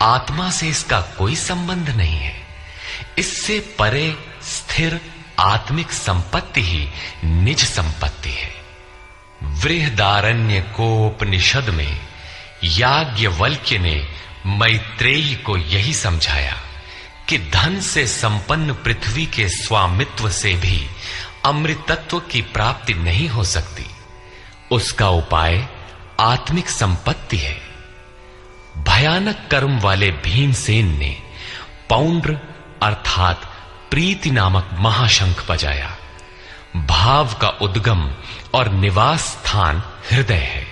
आत्मा से इसका कोई संबंध नहीं है। इससे परे स्थिर आत्मिक संपत्ति ही निज संपत्ति है। बृहदारण्य कोपनिषद में याज्ञवल्क्य ने मैत्रेयी को यही समझाया कि धन से संपन्न पृथ्वी के स्वामित्व से भी अमृतत्व की प्राप्ति नहीं हो सकती। उसका उपाय आत्मिक संपत्ति है। भयानक कर्म वाले भीमसेन ने पौंड्र अर्थात प्रीति नामक महाशंख बजाया। भाव का उद्गम और निवास स्थान हृदय है,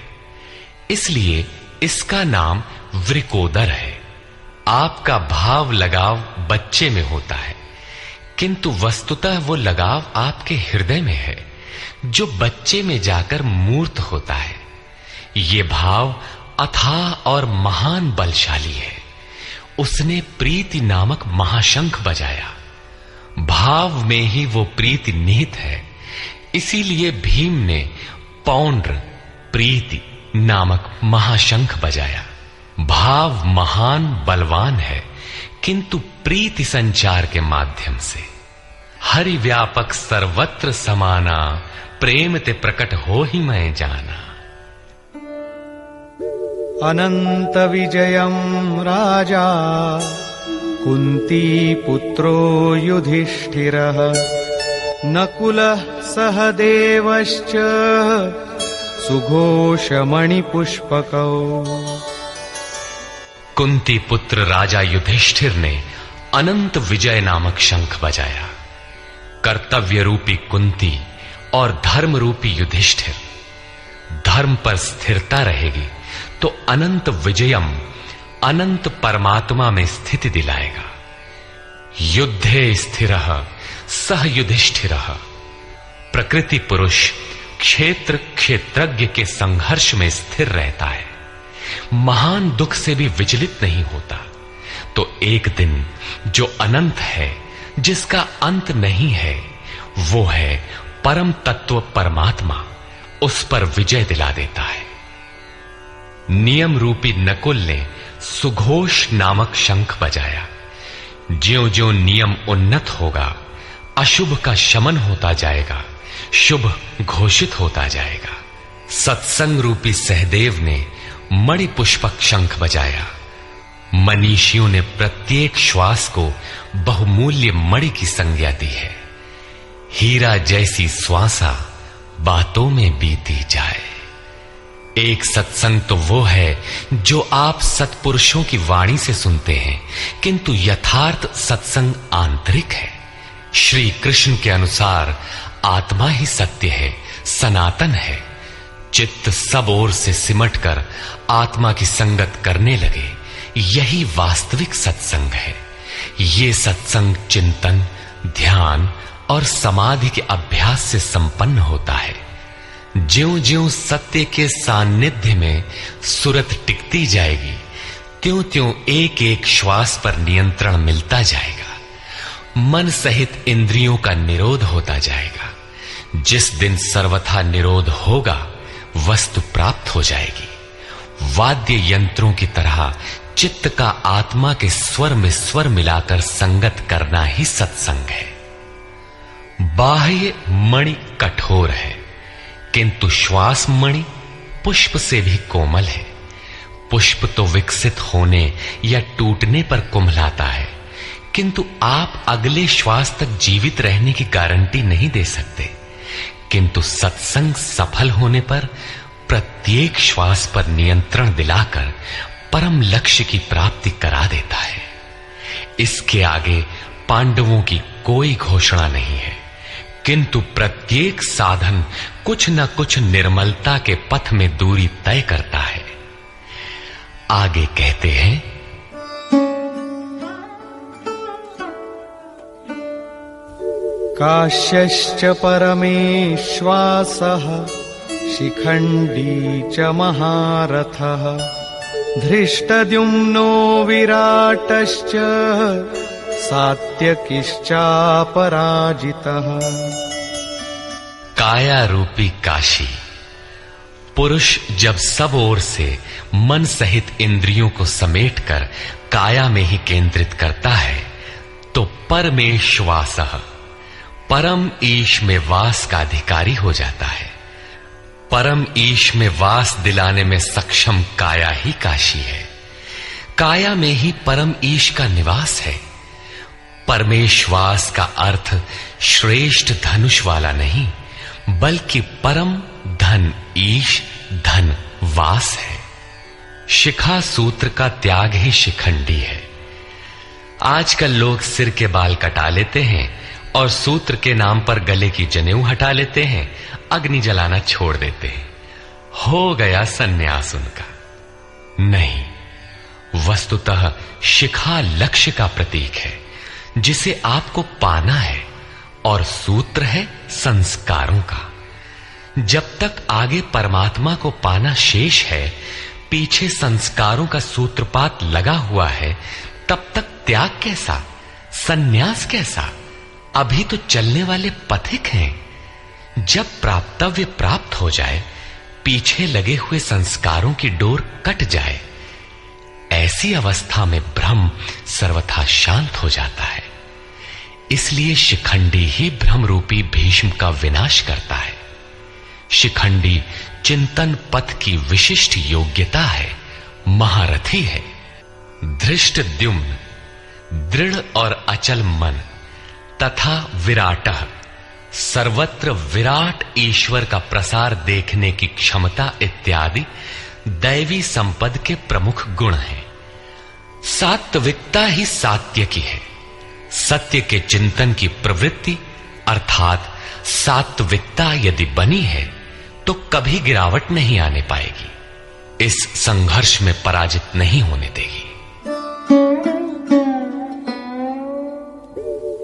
इसलिए इसका नाम वृकोदर है। आपका भाव लगाव बच्चे में होता है, किंतु वस्तुतः वो लगाव आपके हृदय में है, जो बच्चे में जाकर मूर्त होता है। ये भाव अथाह और महान बलशाली है। उसने प्रीति नामक महाशंख बजाया। भाव में ही वो प्रीति निहित है, इसीलिए भीम ने पौंड्र प्रीति नामक महाशंख बजाया। भाव महान बलवान है, किंतु प्रीति संचार के माध्यम से। हरि व्यापक सर्वत्र समाना, प्रेम ते प्रकट हो ही मैं जाना। अनंत विजयं राजा कुंती पुत्रो युधिष्ठिरः नकुलः सहदेवश्च सुघोषमणिपुष्पकौ। कुंती पुत्र राजा युधिष्ठिर ने अनंत विजय नामक शंख बजाया। कर्तव्य रूपी कुंती और धर्म रूपी युधिष्ठिर। धर्म पर स्थिरता रहेगी तो अनंत विजयम, अनंत परमात्मा में स्थिति दिलाएगा। युद्धे स्थिरः सह युधिष्ठिरः। प्रकृति पुरुष क्षेत्र क्षेत्रज्ञ के संघर्ष में स्थिर रहता है, महान दुख से भी विचलित नहीं होता। तो एक दिन जो अनंत है, जिसका अंत नहीं है, वो है परम तत्व परमात्मा, उस पर विजय दिला देता है। नियम रूपी नकुल ने सुघोष नामक शंख बजाया। ज्यों ज्यों नियम उन्नत होगा, अशुभ का शमन होता जाएगा, शुभ घोषित होता जाएगा। सत्संग रूपी सहदेव ने मणि पुष्पक शंख बजाया। मनीषियों ने प्रत्येक श्वास को बहुमूल्य मणि की संज्ञा दी है। हीरा जैसी श्वासा बातों में बीती जाए। एक सत्संग तो वो है जो आप सत्पुरुषों की वाणी से सुनते हैं, किंतु यथार्थ सत्संग आंतरिक है। श्री कृष्ण के अनुसार आत्मा ही सत्य है, सनातन है। चित्त सब ओर से सिमटकर आत्मा की संगत करने लगे, यही वास्तविक सत्संग है। ये सत्संग चिंतन, ध्यान और समाधि के अभ्यास से संपन्न होता है। ज्यों ज्यों सत्य के सान्निध्य में सुरत टिकती जाएगी, त्यों त्यों एक एक श्वास पर नियंत्रण मिलता जाएगा। मन सहित इंद्रियों का निरोध होता जाएगा। जिस दिन सर्वथा निरोध होगा, वस्तु प्राप्त हो जाएगी। वाद्य यंत्रों की तरह चित्त का आत्मा के स्वर में स्वर मिलाकर संगत करना ही सत्संग है। बाह्य मणि कठोर है, किंतु श्वास मणि पुष्प से भी कोमल है। पुष्प तो विकसित होने या टूटने पर कुम्हलाता है, किंतु आप अगले श्वास तक जीवित रहने की गारंटी नहीं दे सकते। किंतु सत्संग सफल होने पर प्रत्येक श्वास पर नियंत्रण दिलाकर परम लक्ष्य की प्राप्ति करा देता है। इसके आगे पांडवों की कोई घोषणा नहीं है, किंतु प्रत्येक साधन कुछ न कुछ निर्मलता के पथ में दूरी तय करता है। आगे कहते हैं, काश्यश्च परमेश्वासः शिखण्डी च महारथः धृष्टद्युम्नो विराटश्च सात्यकिश्चापराजितः। काया रूपी काशी। पुरुष जब सब ओर से मन सहित इंद्रियों को समेटकर काया में ही केंद्रित करता है, तो परमेश्वासः परम ईश में वास का अधिकारी हो जाता है। परम ईश में वास दिलाने में सक्षम काया ही काशी है। काया में ही परम ईश का निवास है। परमेश्वास का अर्थ श्रेष्ठ धनुष वाला नहीं, बल्कि परम धन ईश धन वास है। शिखा सूत्र का त्याग ही शिखंडी है। आजकल लोग सिर के बाल कटा लेते हैं और सूत्र के नाम पर गले की जनेऊ हटा लेते हैं, अग्नि जलाना छोड़ देते हैं। हो गया सन्यास उनका। नहीं, वस्तुतः शिखा लक्ष्य का प्रतीक है जिसे आपको पाना है, और सूत्र है संस्कारों का। जब तक आगे परमात्मा को पाना शेष है, पीछे संस्कारों का सूत्रपात लगा हुआ है, तब तक त्याग कैसा, सन्यास कैसा? अभी तो चलने वाले पथिक हैं। जब प्राप्तव्य प्राप्त हो जाए, पीछे लगे हुए संस्कारों की डोर कट जाए, ऐसी अवस्था में ब्रह्म सर्वथा शांत हो जाता है। इसलिए शिखंडी ही ब्रह्म रूपी भीष्म का विनाश करता है। शिखंडी चिंतन पथ की विशिष्ट योग्यता है, महारथी है। धृष्टद्युम्न दृढ़ और अचल मन तथा विराटः सर्वत्र विराट ईश्वर का प्रसार देखने की क्षमता इत्यादि दैवी संपद के प्रमुख गुण हैं। सात्विकता ही सात्य की है। सत्य के चिंतन की प्रवृत्ति अर्थात सात्विकता यदि बनी है तो कभी गिरावट नहीं आने पाएगी, इस संघर्ष में पराजित नहीं होने देगी।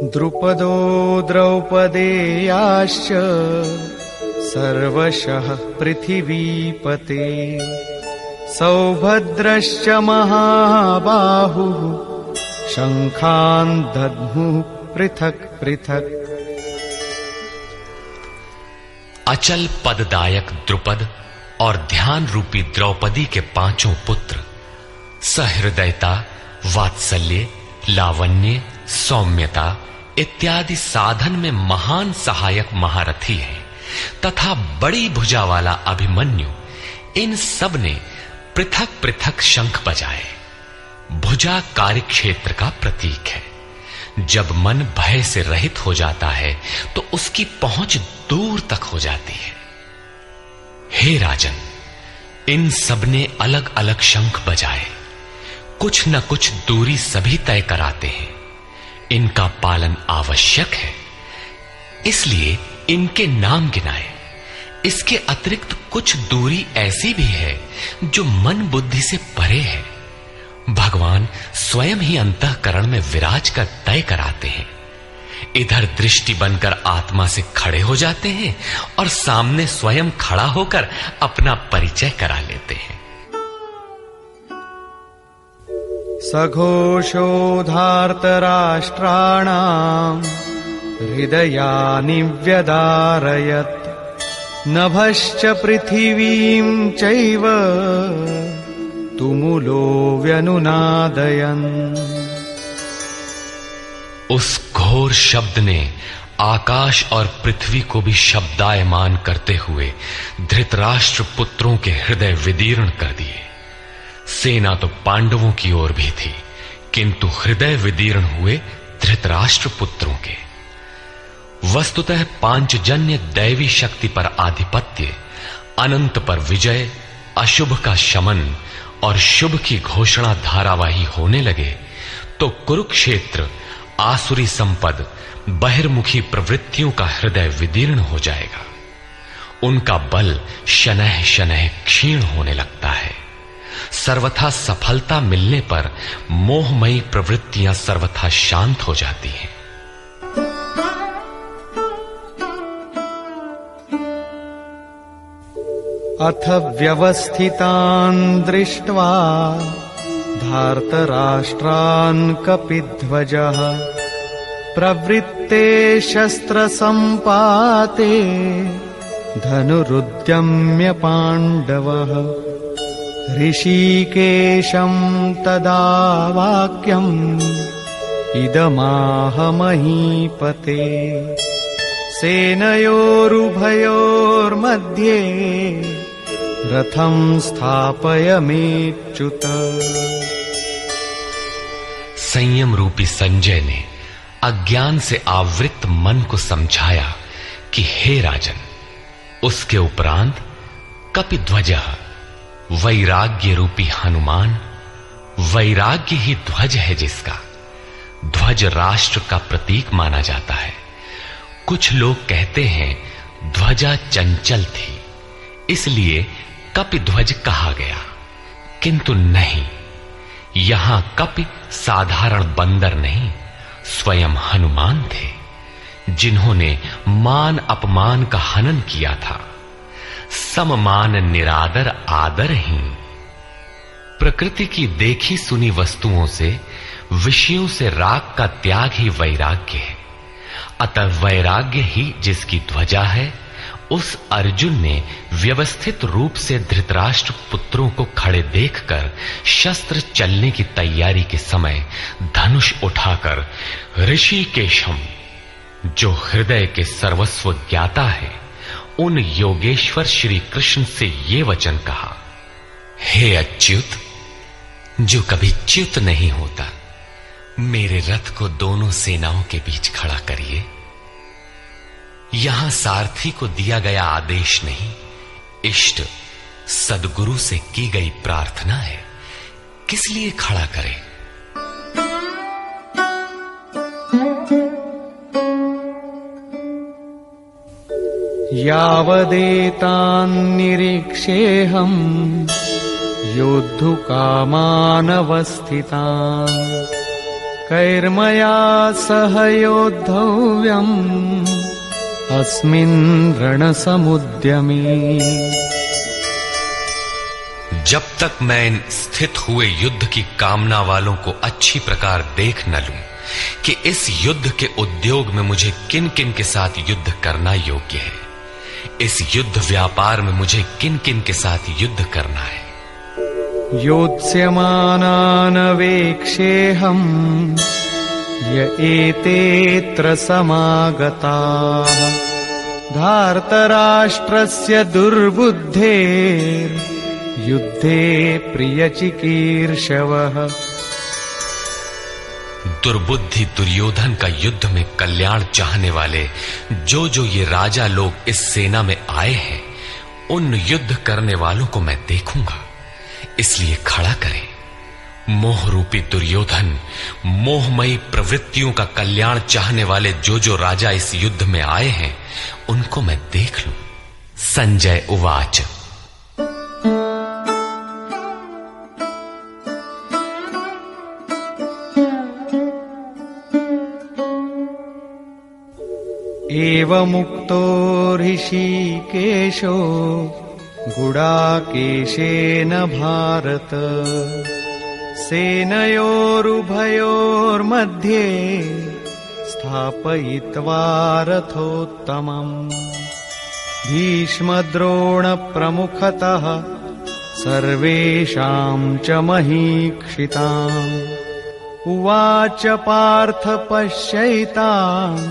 द्रुपदो द्रौपदेयाश्च सर्वशः पृथिवीपते सौभद्रश्च महाबाहुः शंखान् दद्मुः पृथक् पृथक्। अचल पददायक द्रुपद और ध्यान रूपी द्रौपदी के पांचों पुत्र सहृदयता, वात्सल्य, लावण्य, सौम्यता इत्यादि साधन में महान सहायक महारथी हैं तथा बड़ी भुजा वाला अभिमन्यु, इन सब ने पृथक पृथक शंख बजाए। भुजा कार्यक्षेत्र का प्रतीक है। जब मन भय से रहित हो जाता है तो उसकी पहुंच दूर तक हो जाती है। हे राजन, इन सब ने अलग अलग शंख बजाए, कुछ न कुछ दूरी सभी तय कराते हैं। इनका पालन आवश्यक है, इसलिए इनके नाम गिनाए। इसके अतिरिक्त कुछ दूरी ऐसी भी है जो मन बुद्धि से परे है। भगवान स्वयं ही अंतःकरण में विराज कर तय कराते हैं। इधर दृष्टि बनकर आत्मा से खड़े हो जाते हैं और सामने स्वयं खड़ा होकर अपना परिचय करा लेते हैं। सघोषो धार्तराष्ट्राणाम् हृदयानि व्यदारयत् नभश्च पृथिवीं चैव तुमुलो व्यनुनादयन्। उस घोर शब्द ने आकाश और पृथ्वी को भी शब्दायमान करते हुए धृतराष्ट्र पुत्रों के हृदय विदीर्ण कर दिए। सेना तो पांडवों की ओर भी थी, किंतु हृदय विदीर्ण हुए धृतराष्ट्र पुत्रों के। वस्तुतः पांचजन्य दैवी शक्ति पर आधिपत्य, अनंत पर विजय, अशुभ का शमन और शुभ की घोषणा धारावाही होने लगे तो कुरुक्षेत्र आसुरी संपद, बहिर्मुखी प्रवृत्तियों का हृदय विदीर्ण हो जाएगा। उनका बल शनैः शनैः क्षीण होने लगता है। सर्वथा सफलता मिलने पर मोहमयी प्रवृत्तियां सर्वथा शांत हो जाती हैं। अथ व्यवस्थितान् दृष्ट्वा धार्तराष्ट्रान् कपिध्वजः प्रवृत्ते शस्त्रसम्पाते धनुरुद्यम्य पाण्डवः ऋषिकेशं तदा वाक्यम् इदमाह महीपते सेनयोरुभयोर्मध्ये रथं स्थापयमेच्युत। संयम रूपी संजय ने अज्ञान से आवृत मन को समझाया कि हे राजन, उसके उपरांत कपिध्वज वैराग्य रूपी हनुमान, वैराग्य ही ध्वज है जिसका। ध्वज राष्ट्र का प्रतीक माना जाता है। कुछ लोग कहते हैं ध्वजा चंचल थी, इसलिए कपिध्वज कहा गया, किंतु नहीं, यहां कपि साधारण बंदर नहीं, स्वयं हनुमान थे, जिन्होंने मान अपमान का हनन किया था। सममान निरादर आदरहीन। प्रकृति की देखी सुनी वस्तुओं से, विषयों से राग का त्याग ही वैराग्य है। अतः वैराग्य ही जिसकी ध्वजा है, उस अर्जुन ने व्यवस्थित रूप से धृतराष्ट्र पुत्रों को खड़े देखकर शस्त्र चलने की तैयारी के समय धनुष उठाकर ऋषिकेशम, जो हृदय के सर्वस्व ज्ञाता है, उन योगेश्वर श्री कृष्ण से ये वचन कहा, हे अच्युत, जो कभी च्युत नहीं होता, मेरे रथ को दोनों सेनाओं के बीच खड़ा करिए। यहां सारथी को दिया गया आदेश नहीं, इष्ट सद्गुरु से की गई प्रार्थना है, किस लिए खड़ा करें? यावदेतान् निरीक्षेऽहम् योद्धुकामानवस्थितान् कैर्मया सह योद्धव्यम् अस्मिन् रणसमुद्यमे। जब तक मैं इन स्थित हुए युद्ध की कामना वालों को अच्छी प्रकार देख न लूं कि इस युद्ध के उद्योग में मुझे किन किन के साथ युद्ध करना योग्य है, इस युद्ध व्यापार में मुझे किन किन के साथ युद्ध करना है। योत्स्यमानान् वेक्षेऽहम् य एतेऽत्र समागताः धार्तराष्ट्रस्य दुर्बुद्धेर्युद्धे प्रियचिकीर्षवः। दुर्बुद्धि दुर्योधन का युद्ध में कल्याण चाहने वाले जो ये राजा लोग इस सेना में आए हैं, उन युद्ध करने वालों को मैं देखूंगा, इसलिए खड़ा करें। मोह रूपी दुर्योधन, मोहमयी प्रवृत्तियों का कल्याण चाहने वाले जो राजा इस युद्ध में आए हैं, उनको मैं देख लूं। संजय उवाच। एवमुक्तो ऋषिकेशो गुडाकेशेन भारत सेनयोरुभयोर्मध्ये स्थापयित्वा रथोत्तमम् भीष्मद्रोणप्रमुखतः सर्वेषां च महीक्षिताम् उवाच पार्थ पश्यैतान्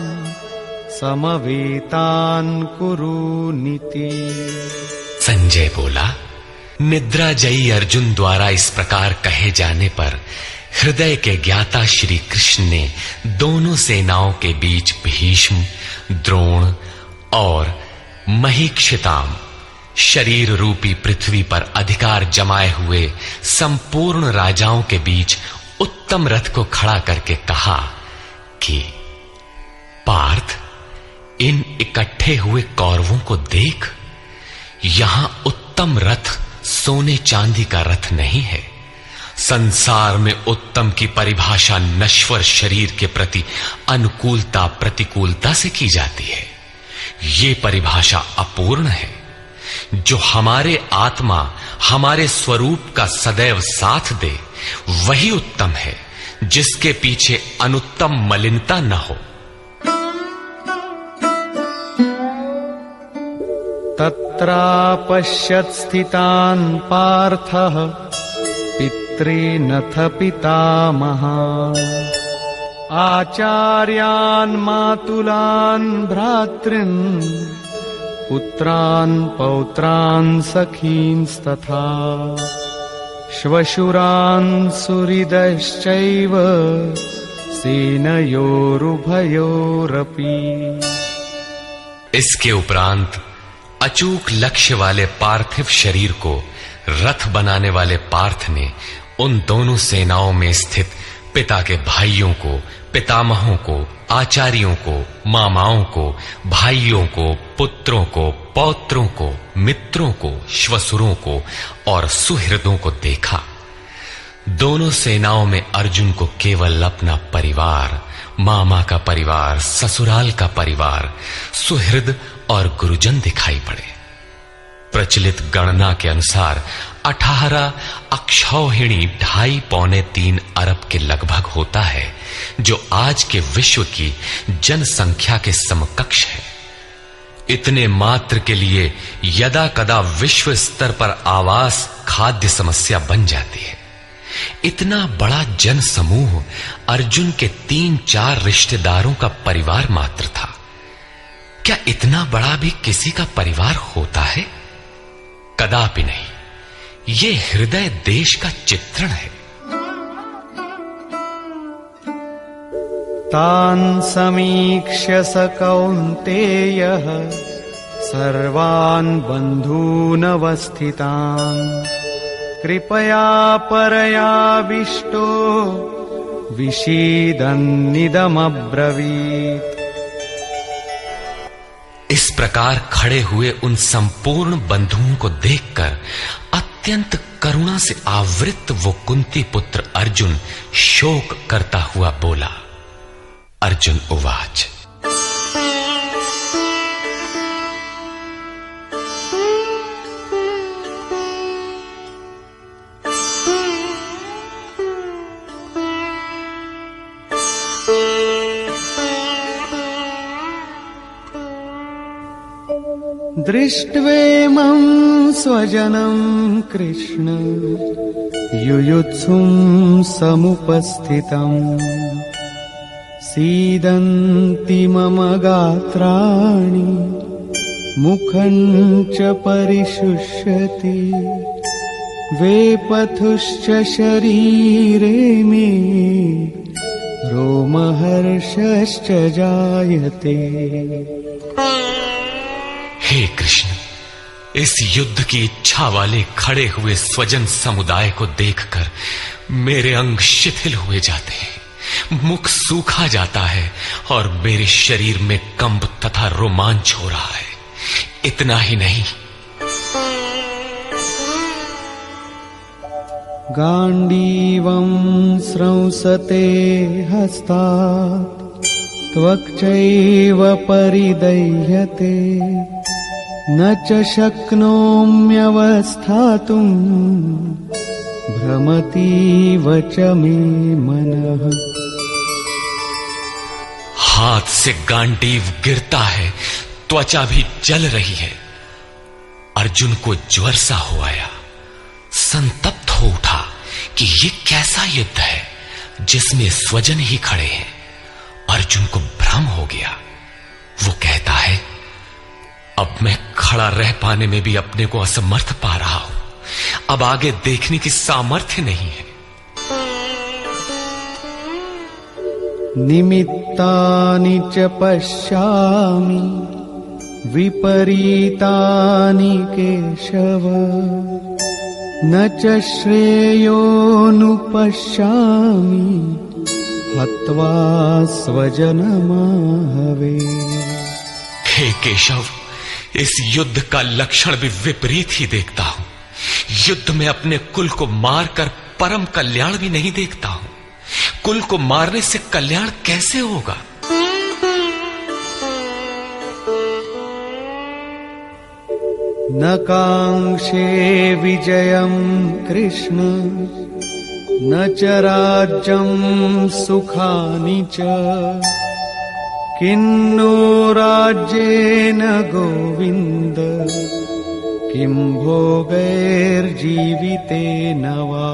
समवेतान् कुरुनीति। संजय बोला, निद्राजयी अर्जुन द्वारा इस प्रकार कहे जाने पर हृदय के ज्ञाता श्री कृष्ण ने दोनों सेनाओं के बीच भीष्म, द्रोण और महीक्षिताम शरीर रूपी पृथ्वी पर अधिकार जमाए हुए संपूर्ण राजाओं के बीच उत्तम रथ को खड़ा करके कहा कि पार्थ, इन इकट्ठे हुए कौरवों को देख, यहां उत्तम रथ सोने चांदी का रथ नहीं है। संसार में उत्तम की परिभाषा नश्वर शरीर के प्रति अनुकूलता प्रतिकूलता से की जाती है। ये परिभाषा अपूर्ण है। जो हमारे आत्मा, हमारे स्वरूप का सदैव साथ दे, वही उत्तम है, जिसके पीछे अनुत्तम मलिनता न हो। तत्रापश्यत् स्थितान् पार्थः पितॄनथ पितामहान् आचार्यान् मातुलान् भ्रातॄन् पुत्रान् पौत्रान् सखींस्तथा श्वशुरान् सुहृदश्चैव सेनयोरुभयोरपि। इसके उपरांत अचूक लक्ष्य वाले पार्थिव शरीर को रथ बनाने वाले पार्थ ने उन दोनों सेनाओं में स्थित पिता के भाइयों को, पितामहों को, आचार्यों को, मामाओं को, भाइयों को, पुत्रों को, पौत्रों को, मित्रों को, श्वसुरों को और सुहृदों को देखा। दोनों सेनाओं में अर्जुन को केवल अपना परिवार, मामा का परिवार, ससुराल का परिवार, सुहृद और गुरुजन दिखाई पड़े। प्रचलित गणना के अनुसार 18 अक्षौहिणी 2.5-3 अरब के लगभग होता है, जो आज के विश्व की जनसंख्या के समकक्ष है। इतने मात्र के लिए यदा कदा विश्व स्तर पर आवास, खाद्य समस्या बन जाती है। इतना बड़ा जन समूह अर्जुन के 3-4 रिश्तेदारों का परिवार मात्र था। क्या इतना बड़ा भी किसी का परिवार होता है? कदापि नहीं। ये हृदय देश का चित्रण है। तान् समीक्ष्य स कौन्तेयः सर्वान् बन्धूनवस्थितान् कृपया परयाविष्टो विषीदन्निदमब्रवीत्। इस प्रकार खड़े हुए उन संपूर्ण बंधुओं को देखकर अत्यंत करुणा से आवृत वो कुंती पुत्र अर्जुन शोक करता हुआ बोला। अर्जुन उवाच। दृष्ट्वेमं स्वजनं कृष्ण युयुत्सुं समुपस्थितम् सीदन्ति मम गात्राणि मुखं च परिशुष्यति वेपथुश्च शरीरे मे रोमहर्षश्च जायते। हे कृष्ण, इस युद्ध की इच्छा वाले खड़े हुए स्वजन समुदाय को देखकर मेरे अंग शिथिल हुए जाते हैं, मुख सूखा जाता है और मेरे शरीर में कंप तथा रोमांच हो रहा है। इतना ही नहीं, गांडीवं स्रंसते हस्तात् त्वक्चैव परिदह्यते न च शक्नोम्यवस्थातुम् भ्रमतीव च मे मनः। हाथ से गांडीव गिरता है, त्वचा भी जल रही है। अर्जुन को ज्वर सा हो आया, संतप्त हो उठा कि ये कैसा युद्ध है जिसमें स्वजन ही खड़े हैं। अर्जुन को भ्रम हो गया। वो कहता है, अब मैं खड़ा रह पाने में भी अपने को असमर्थ पा रहा हूं। अब आगे देखने की सामर्थ्य नहीं है। निमित्तानि च पश्यामि विपरीतानि केशव न च श्रेयोनुपश्यामि हत्वा स्वजनमाहवे। हे केशव, इस युद्ध का लक्षण भी विपरीत ही देखता हूं। युद्ध में अपने कुल को मारकर परम कल्याण भी नहीं देखता हूं। कुल को मारने से कल्याण कैसे होगा? न कांक्षे विजयं कृष्ण न च राज्यं सुखानि च किन्नो राज्येन गोविन्द किं भोगैर्जीवितेन वा।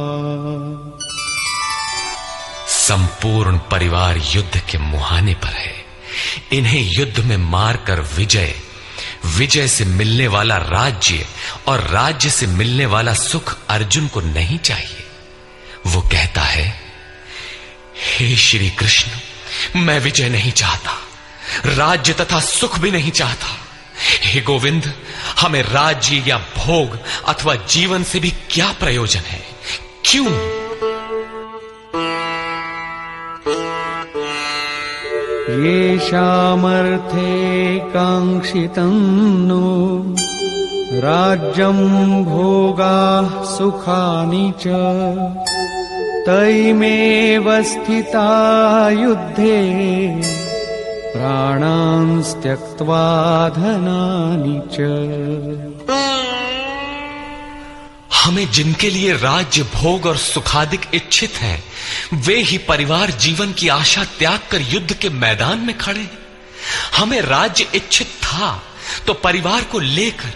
संपूर्ण परिवार युद्ध के मुहाने पर है। इन्हें युद्ध में मारकर विजय से मिलने वाला राज्य और राज्य से मिलने वाला सुख अर्जुन को नहीं चाहिए। वो कहता है, हे श्री कृष्ण, मैं विजय नहीं चाहता, राज्य तथा सुख भी नहीं चाहता। हे गोविंद, हमें राज्य या भोग अथवा जीवन से भी क्या प्रयोजन है? क्यों? येषामर्थे काङ्क्षितं नो राज्यं भोगाः सुखानि च तैमेव स्थिता युद्धे प्राणांस् त्यक्त्वा धनानि च। हमें जिनके लिए राज्य भोग और सुखादिक इच्छित हैं, वे ही परिवार जीवन की आशा त्याग कर युद्ध के मैदान में खड़े हैं। हमें राज्य इच्छित था तो परिवार को लेकर,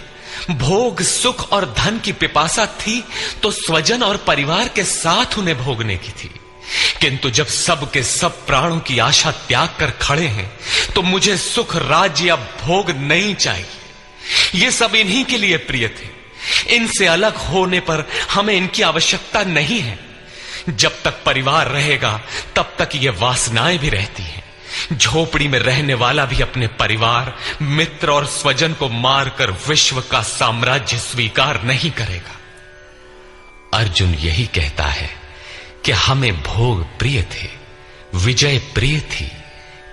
भोग सुख और धन की पिपासा थी तो स्वजन और परिवार के साथ उन्हें भोगने की थी। किंतु जब सब के सब प्राणों की आशा त्याग कर खड़े हैं तो मुझे सुख राज्य या भोग नहीं चाहिए। ये सब इन्हीं के लिए प्रिय थे। इनसे अलग होने पर हमें इनकी आवश्यकता नहीं है। जब तक परिवार रहेगा तब तक ये वासनाएं भी रहती हैं। झोपड़ी में रहने वाला भी अपने परिवार, मित्र और स्वजन को मारकर विश्व का साम्राज्य स्वीकार नहीं करेगा। अर्जुन यही कहता है कि हमें भोग प्रिय थे, विजय प्रिय थी,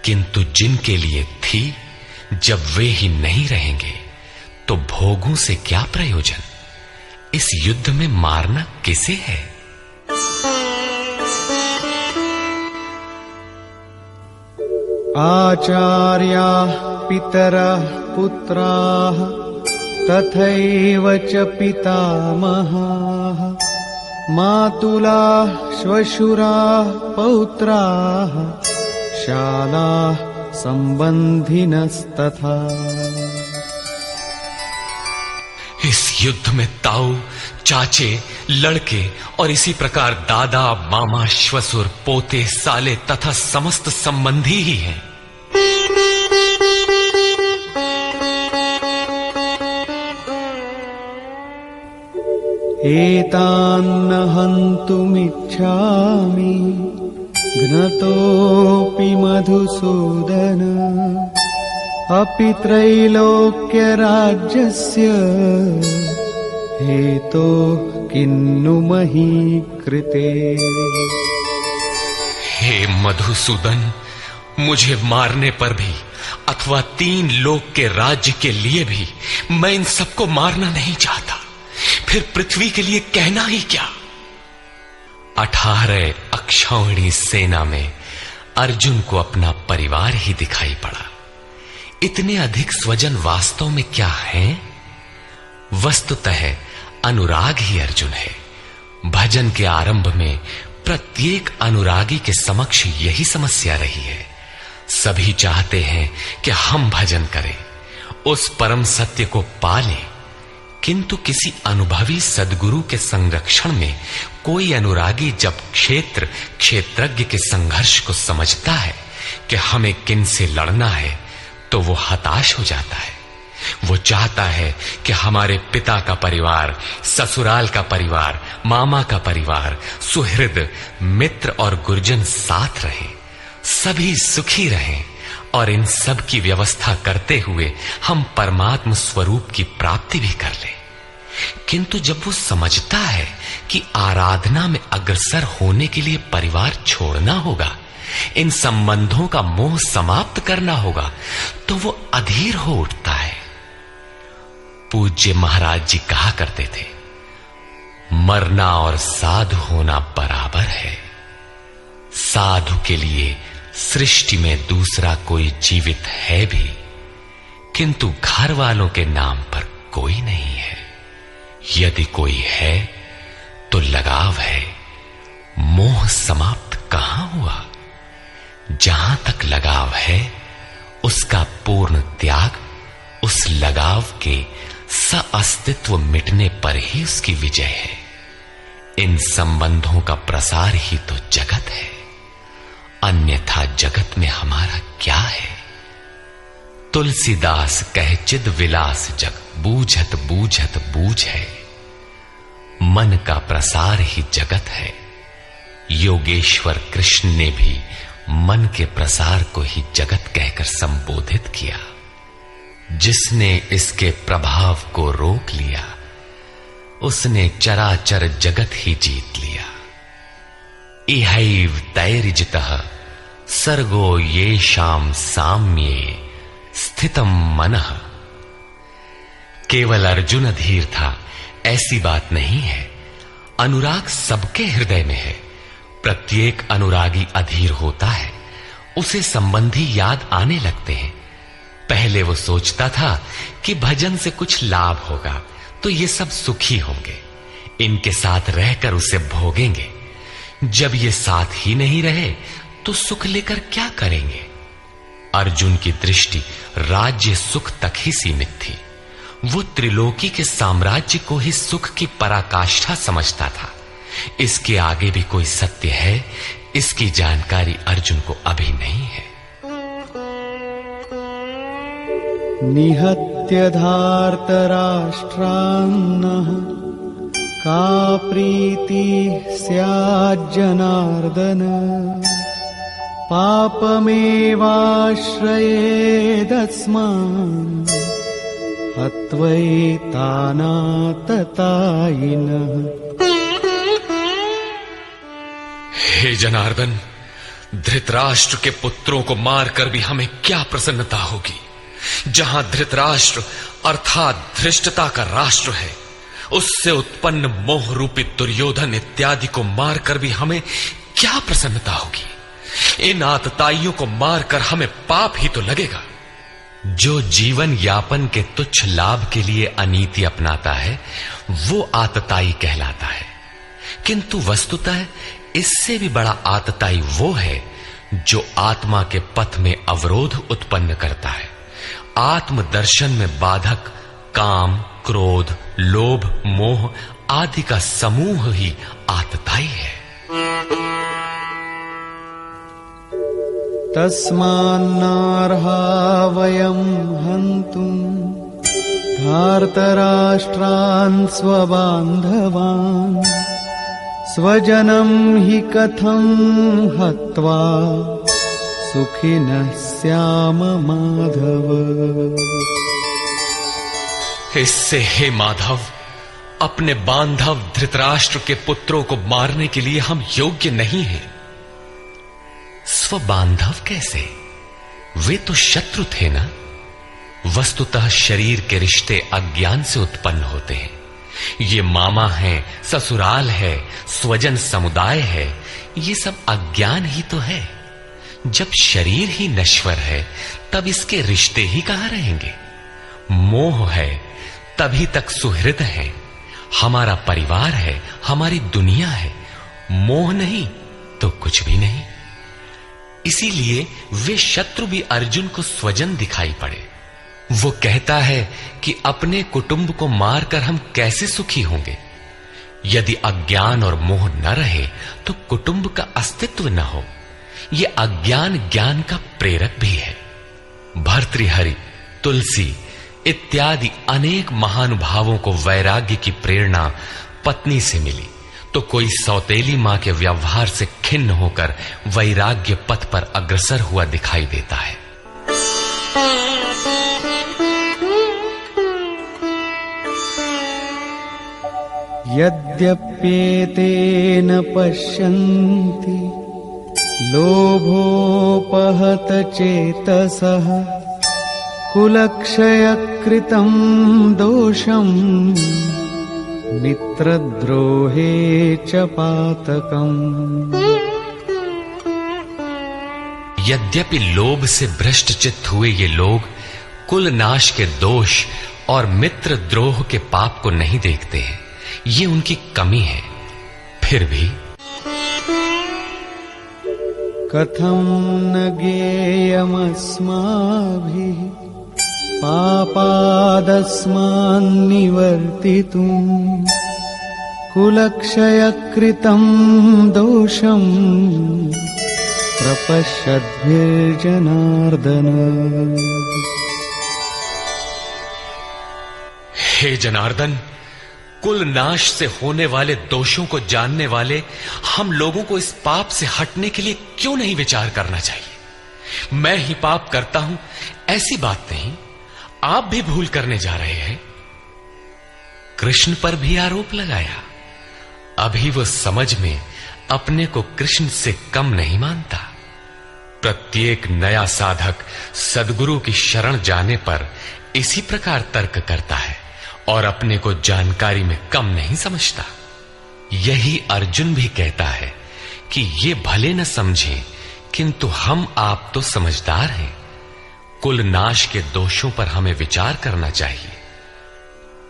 किंतु जिनके लिए थी, जब वे ही नहीं रहेंगे तो भोगों से क्या प्रयोजन? इस युद्ध में मारना किसे है? आचार्याः पितरः पुत्राः तथैव च पितामहाः मातुलाः श्वशुराः पौत्राः शालाः सम्बन्धिनस्तथा। इस युद्ध में ताऊ, चाचे, लड़के और इसी प्रकार दादा, मामा, श्वसुर, पोते, साले तथा समस्त संबंधी ही हैं। एतान्न हन्तुमिच्छामि घ्नतोऽपि मधुसूदन अपि त्रैलोक्यराज्यस्य हेतो किन्नु मही कृते। हे मधुसूदन, मुझे मारने पर भी अथवा 3 लोक के राज्य के लिए भी मैं इन सबको मारना नहीं चाहता। फिर पृथ्वी के लिए कहना ही क्या? 18 अक्षौहिणी सेना में अर्जुन को अपना परिवार ही दिखाई पड़ा। इतने अधिक स्वजन वास्तव में क्या हैं? वस्तुतः अनुराग ही अर्जुन है। भजन के आरंभ में प्रत्येक अनुरागी के समक्ष यही समस्या रही है। सभी चाहते हैं कि हम भजन करें, उस परम सत्य को पालें, किंतु किसी अनुभवी सद्गुरु के संरक्षण में कोई अनुरागी जब क्षेत्रज्ञ के संघर्ष को समझता है कि हमें किन से लड़ना है, तो वो हताश हो जाता है। वो चाहता है कि हमारे पिता का परिवार, ससुराल का परिवार, मामा का परिवार, सुहृद, मित्र और गुरुजन साथ रहे, सभी सुखी रहें और इन सब की व्यवस्था करते हुए हम परमात्म स्वरूप की प्राप्ति भी कर लें। किंतु जब वो समझता है कि आराधना में अग्रसर होने के लिए परिवार छोड़ना होगा, इन संबंधों का मोह समाप्त करना होगा, तो वो अधीर हो उठता है। पूज्य महाराज जी कहा करते थे, मरना और साधु होना बराबर है। साधु के लिए सृष्टि में दूसरा कोई जीवित है भी, किंतु घर वालों के नाम पर कोई नहीं है। यदि कोई है तो लगाव है, मोह समाप्त कहां हुआ? जहां तक लगाव है उसका पूर्ण त्याग, उस लगाव के सअस्तित्व मिटने पर ही उसकी विजय है। इन संबंधों का प्रसार ही तो जगत है, अन्यथा जगत में हमारा क्या है? तुलसीदास कह चिद विलास जग, बूझत बूझत बूझ है। मन का प्रसार ही जगत है। योगेश्वर कृष्ण ने भी मन के प्रसार को ही जगत कहकर संबोधित किया। जिसने इसके प्रभाव को रोक लिया, उसने चराचर जगत ही जीत लिया। इहैव तैर्जितः सर्गो येषां साम्ये स्थितम मनः। केवल अर्जुन अधीर था ऐसी बात नहीं है। अनुराग सबके हृदय में है। प्रत्येक अनुरागी अधीर होता है, उसे संबंधी याद आने लगते हैं। पहले वो सोचता था कि भजन से कुछ लाभ होगा तो ये सब सुखी होंगे, इनके साथ रहकर उसे भोगेंगे। जब ये साथ ही नहीं रहे तो सुख लेकर क्या करेंगे। अर्जुन की दृष्टि राज्य सुख तक ही सीमित थी। वो त्रिलोकी के साम्राज्य को ही सुख की पराकाष्ठा समझता था। इसके आगे भी कोई सत्य है, इसकी जानकारी अर्जुन को अभी नहीं है। निहत्य धार्तराष्ट्रान्नः का प्रीति स्याज्जनार्दन पापमेवाश्रयेदस्मान् हत्वैतानाततायिनः। हे जनार्दन, धृतराष्ट्र के पुत्रों को मारकर भी हमें क्या प्रसन्नता होगी। जहां धृतराष्ट्र अर्थात धृष्टता का राष्ट्र है, उससे उत्पन्न मोह रूपी दुर्योधन इत्यादि को मारकर भी हमें क्या प्रसन्नता होगी। इन आतताइयों को मारकर हमें पाप ही तो लगेगा। जो जीवन यापन के तुच्छ लाभ के लिए अनीति अपनाता है वो आतताई कहलाता है, किंतु वस्तुतः इससे भी बड़ा आतताई वो है जो आत्मा के पथ में अवरोध उत्पन्न करता है। आत्मदर्शन में बाधक काम, क्रोध, लोभ, मोह आदि का समूह ही आतताई है। तस्मान्नार्हा वयं हन्तुं धार्तराष्ट्रान् स्वबान्धवान् स्वजनं हि कथं हत्वा सुखिनः स्याम माधव। इससे हे माधव, अपने बांधव धृतराष्ट्र के पुत्रों को मारने के लिए हम योग्य नहीं हैं। स्वबांधव कैसे? वे तो शत्रु थे ना। वस्तुतः शरीर के रिश्ते अज्ञान से उत्पन्न होते हैं। ये मामा है, ससुराल है, स्वजन समुदाय है, ये सब अज्ञान ही तो है। जब शरीर ही नश्वर है तब इसके रिश्ते ही कहां रहेंगे। मोह है तभी तक सुहृद है, हमारा परिवार है, हमारी दुनिया है। मोह नहीं तो कुछ भी नहीं। इसीलिए वे शत्रु भी अर्जुन को स्वजन दिखाई पड़े। वो कहता है कि अपने कुटुंब को मारकर हम कैसे सुखी होंगे। यदि अज्ञान और मोह न रहे तो कुटुंब का अस्तित्व न हो। ये अज्ञान ज्ञान का प्रेरक भी है। भर्तृहरि, तुलसी इत्यादि अनेक महानुभावों को वैराग्य की प्रेरणा पत्नी से मिली, तो कोई सौतेली मां के व्यवहार से खिन्न होकर वैराग्य पथ पर अग्रसर हुआ दिखाई देता है। यद्यप्येतेन पश्यन्ति लोभोपहत चेतसः कुलक्षयकृतं दोषम् मित्रद्रोहे च पातकम्। यद्यपि लोभ से भ्रष्ट चित्त हुए ये लोग कुल नाश के दोष और मित्र द्रोह के पाप को नहीं देखते हैं, ये उनकी कमी है। फिर भी कथं न ज्ञेयमस्माभिः पापादस्मान्निवर्तितुम् कुलक्षयकृतं दोषं प्रपश्यद्भिर्जनार्दन। हे जनार्दन, कुल नाश से होने वाले दोषों को जानने वाले हम लोगों को इस पाप से हटने के लिए क्यों नहीं विचार करना चाहिए। मैं ही पाप करता हूं ऐसी बात नहीं, आप भी भूल करने जा रहे हैं। कृष्ण पर भी आरोप लगाया। अभी वो समझ में अपने को कृष्ण से कम नहीं मानता। प्रत्येक नया साधक सद्गुरु की शरण जाने पर इसी प्रकार तर्क करता है और अपने को जानकारी में कम नहीं समझता। यही अर्जुन भी कहता है कि ये भले न समझें, किंतु हम आप तो समझदार हैं। कुल नाश के दोषों पर हमें विचार करना चाहिए।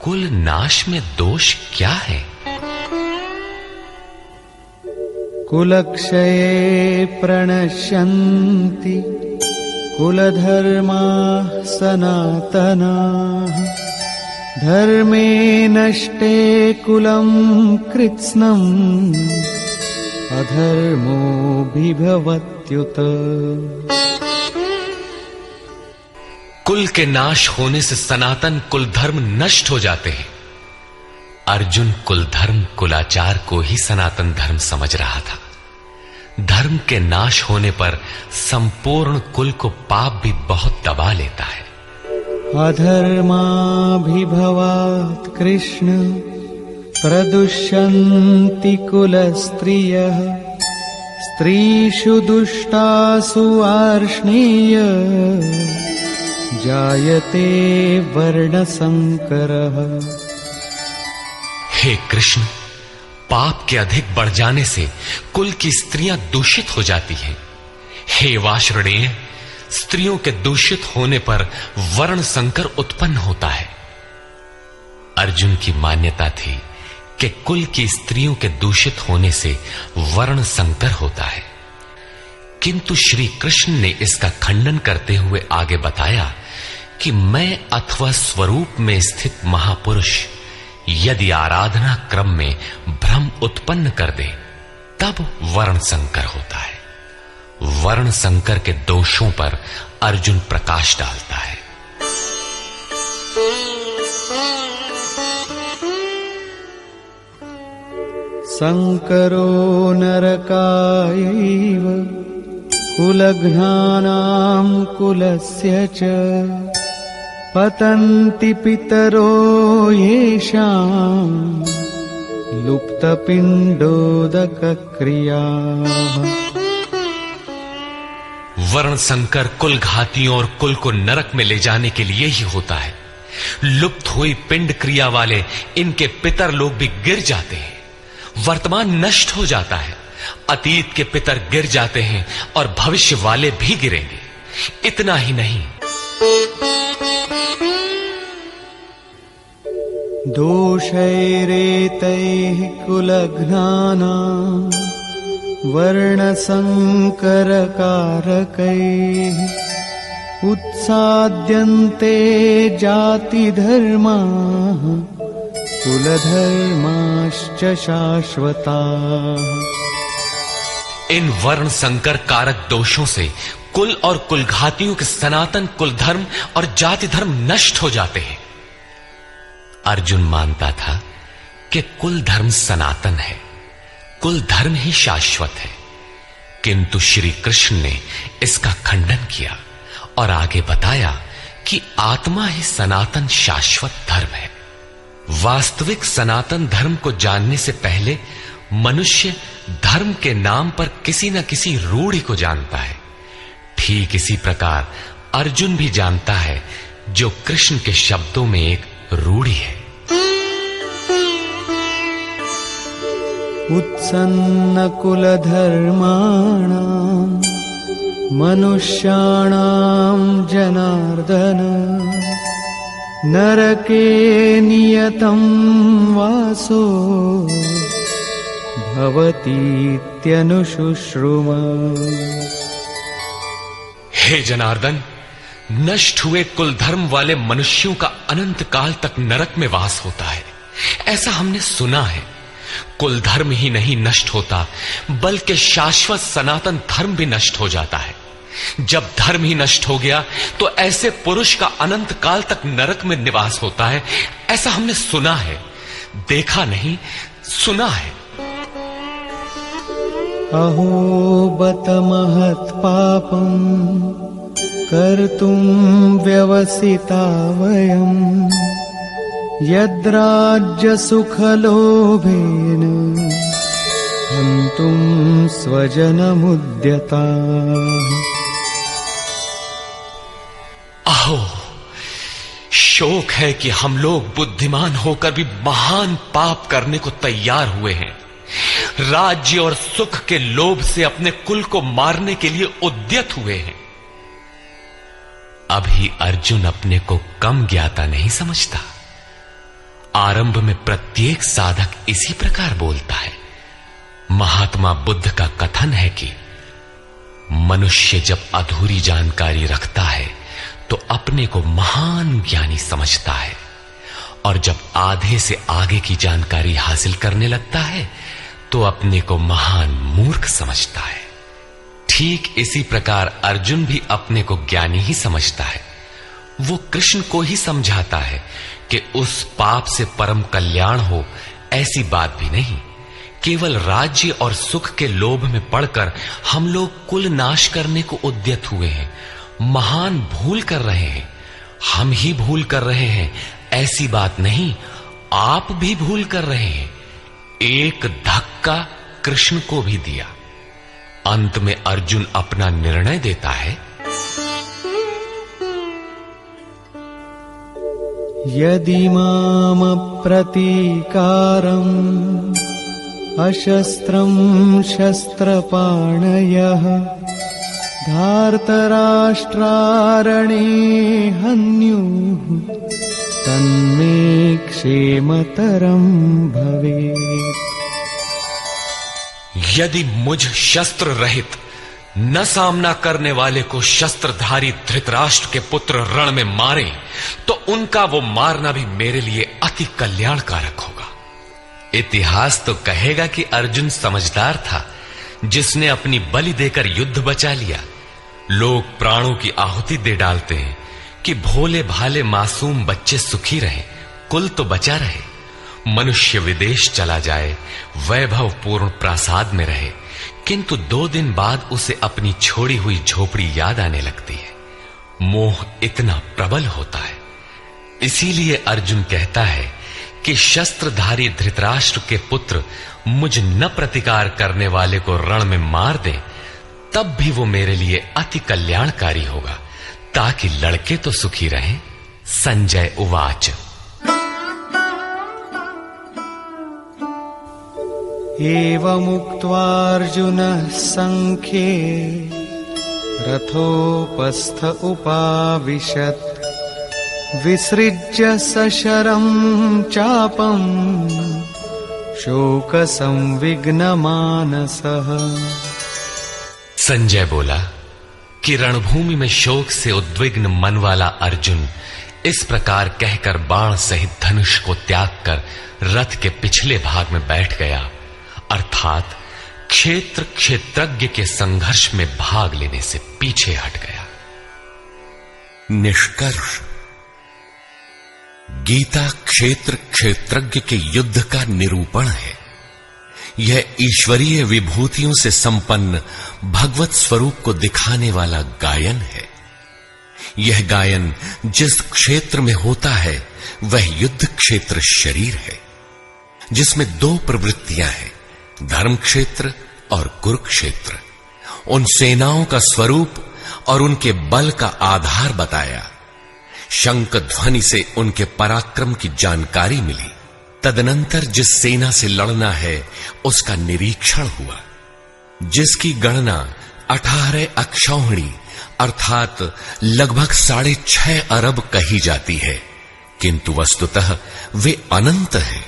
कुल नाश में दोष क्या है? कुलक्षये प्रणश्यन्ति कुलधर्माः सनातनाः धर्मे नष्टे कुलं कृत्स्नम् अधर्मो विभवत्युत। कुल के नाश होने से सनातन कुल धर्म नष्ट हो जाते हैं। अर्जुन कुल धर्म कुलाचार को ही सनातन धर्म समझ रहा था। धर्म के नाश होने पर संपूर्ण कुल को पाप भी बहुत दबा लेता है। अधर्माभिभवात् कृष्ण प्रदुष्यन्ति कुलस्त्रियः स्त्रीषु दुष्टासु वार्ष्णेय जायते वर्णसंकरः। हे कृष्ण, पाप के अधिक बढ़ जाने से कुल की स्त्रियां दूषित हो जाती हैं। हे वार्ष्णेय, स्त्रियों के दूषित होने पर वर्ण संकर उत्पन्न होता है। अर्जुन की मान्यता थी कि कुल की स्त्रियों के दूषित होने से वर्ण संकर होता है, किंतु श्री कृष्ण ने इसका खंडन करते हुए आगे बताया कि मैं अथवा स्वरूप में स्थित महापुरुष यदि आराधना क्रम में भ्रम उत्पन्न कर दे तब वर्ण संकर होता है। वर्ण संकर के दोषों पर अर्जुन प्रकाश डालता है। संकरो नरकायैव कुलघ्नानां कुलस्य च पतन्ति पितरो येषां लुप्तपिण्डोदकक्रियाः। वर्ण संकर कुल घातियों और कुल को नरक में ले जाने के लिए ही होता है। लुप्त हुई पिंड क्रिया वाले इनके पितर लोग भी गिर जाते हैं। वर्तमान नष्ट हो जाता है, अतीत के पितर गिर जाते हैं और भविष्य वाले भी गिरेंगे। इतना ही नहीं, दोषैरेतैः कुलघ्नानां वर्णसंकरकारकैः उत्साद्यन्ते जातिधर्माः कुलधर्माश्च शाश्वताः। इन वर्ण संकर कारक दोषों से कुल और कुलघातियों के सनातन कुल धर्म और जाति धर्म नष्ट हो जाते हैं। अर्जुन मानता था कि कुल धर्म सनातन है, कुल धर्म ही शाश्वत है, किंतु श्री कृष्ण ने इसका खंडन किया और आगे बताया कि आत्मा ही सनातन शाश्वत धर्म है। वास्तविक सनातन धर्म को जानने से पहले मनुष्य धर्म के नाम पर किसी न किसी रूढ़ि को जानता है। ठीक इसी प्रकार अर्जुन भी जानता है, जो कृष्ण के शब्दों में एक रूढ़ि है। उत्सन्न कुलधर्माणां मनुष्याणां जनार्दन नरके नियतं वासो भवतीत्यनुशुश्रुमा। हे जनार्दन, नष्ट हुए कुल धर्म वाले मनुष्यों का अनंत काल तक नरक में वास होता है, ऐसा हमने सुना है। कुल धर्म ही नहीं नष्ट होता, बल्कि शाश्वत सनातन धर्म भी नष्ट हो जाता है। जब धर्म ही नष्ट हो गया तो ऐसे पुरुष का अनंत काल तक नरक में निवास होता है, ऐसा हमने सुना है, देखा नहीं, सुना है। अहो बत महत् पापं कर्तुं व्यवसिता वयम् यद्राज्य सुखलोभेन हन्तुं स्वजनमुद्यताः। अहो, शोक है कि हम लोग बुद्धिमान होकर भी महान पाप करने को तैयार हुए हैं। राज्य और सुख के लोभ से अपने कुल को मारने के लिए उद्यत हुए हैं। अभी अर्जुन अपने को कम ज्ञाता नहीं समझता। आरंभ में प्रत्येक साधक इसी प्रकार बोलता है। महात्मा बुद्ध का कथन है कि मनुष्य जब अधूरी जानकारी रखता है तो अपने को महान ज्ञानी समझता है, और जब आधे से आगे की जानकारी हासिल करने लगता है तो अपने को महान मूर्ख समझता है। ठीक इसी प्रकार अर्जुन भी अपने को ज्ञानी ही समझता है। वो कृष्ण को ही समझाता है कि उस पाप से परम कल्याण हो, ऐसी बात भी नहीं। केवल राज्य और सुख के लोभ में पड़कर हम लोग कुल नाश करने को उद्यत हुए हैं। महान भूल कर रहे हैं। हम ही भूल कर रहे हैं, ऐसी बात नहीं, आप भी भूल कर रहे हैं। एक धक्का कृष्ण को भी दिया। अंत में अर्जुन अपना निर्णय देता है। यदि माम प्रतीकारम् अशस्त्रम् शस्त्रपाणयः धार्तराष्ट्रारणे हन्युः तन्मे क्षेमतरम् भवेत्। यदि मुझ शस्त्र रहित न सामना करने वाले को शस्त्रधारी धृतराष्ट्र के पुत्र रण में मारे तो उनका वो मारना भी मेरे लिए अति कल्याणकारक होगा। इतिहास तो कहेगा कि अर्जुन समझदार था, जिसने अपनी बलि देकर युद्ध बचा लिया। लोग प्राणों की आहुति दे डालते हैं कि भोले भाले मासूम बच्चे सुखी रहे, कुल तो बचा रहे। मनुष्य विदेश चला जाए, वैभव पूर्ण प्रासाद में रहे, किंतु 2 दिन बाद उसे अपनी छोड़ी हुई झोपड़ी याद आने लगती है। मोह इतना प्रबल होता है। इसीलिए अर्जुन कहता है कि शस्त्रधारी धृतराष्ट्र के पुत्र मुझ न प्रतिकार करने वाले को रण में मार दें, तब भी वो मेरे लिए अति कल्याणकारी होगा, ताकि लड़के तो सुखी रहें। संजय उवाच। एवमुक्त्वार्जुनः संख्ये रथोपस्थ उपाविशत् विसृज्य सशरम् चापम् शोकसंविघ्नमानसः। संजय बोला कि रणभूमि में शोक से उद्विग्न मन वाला अर्जुन इस प्रकार कहकर बाण सहित धनुष को त्याग कर रथ के पिछले भाग में बैठ गया, अर्थात क्षेत्र क्षेत्रज्ञ के संघर्ष में भाग लेने से पीछे हट गया। निष्कर्ष, गीता क्षेत्र क्षेत्रज्ञ के युद्ध का निरूपण है। यह ईश्वरीय विभूतियों से संपन्न भगवत स्वरूप को दिखाने वाला गायन है। यह गायन जिस क्षेत्र में होता है वह युद्ध क्षेत्र शरीर है, जिसमें 2 प्रवृत्तियां हैं, धर्म क्षेत्र और कुरुक्षेत्र। उन सेनाओं का स्वरूप और उनके बल का आधार बताया। शंख ध्वनि से उनके पराक्रम की जानकारी मिली। तदनंतर जिस सेना से लड़ना है उसका निरीक्षण हुआ, जिसकी गणना 18 अक्षौहिणी अर्थात लगभग 6.5 अरब कही जाती है, किंतु वस्तुतः वे अनंत है।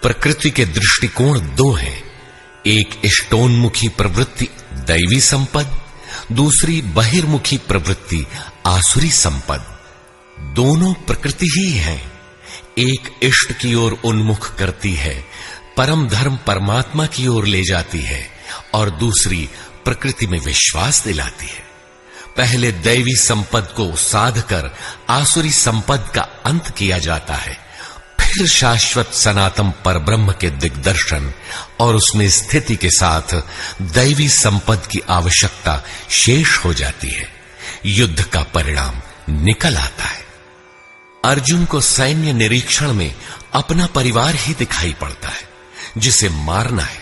प्रकृति के दृष्टिकोण 2 हैं, एक इष्टोन्मुखी प्रवृत्ति दैवी संपद, दूसरी बहिर्मुखी प्रवृत्ति आसुरी संपद। दोनों प्रकृति ही हैं। एक इष्ट की ओर उन्मुख करती है, परम धर्म परमात्मा की ओर ले जाती है, और दूसरी प्रकृति में विश्वास दिलाती है। पहले दैवी संपद को साध कर आसुरी संपद का अंत किया जाता है, फिर शाश्वत सनातन परब्रह्म के दिग्दर्शन और उसमें स्थिति के साथ दैवी संपद की आवश्यकता शेष हो जाती है। युद्ध का परिणाम निकल आता है। अर्जुन को सैन्य निरीक्षण में अपना परिवार ही दिखाई पड़ता है, जिसे मारना है।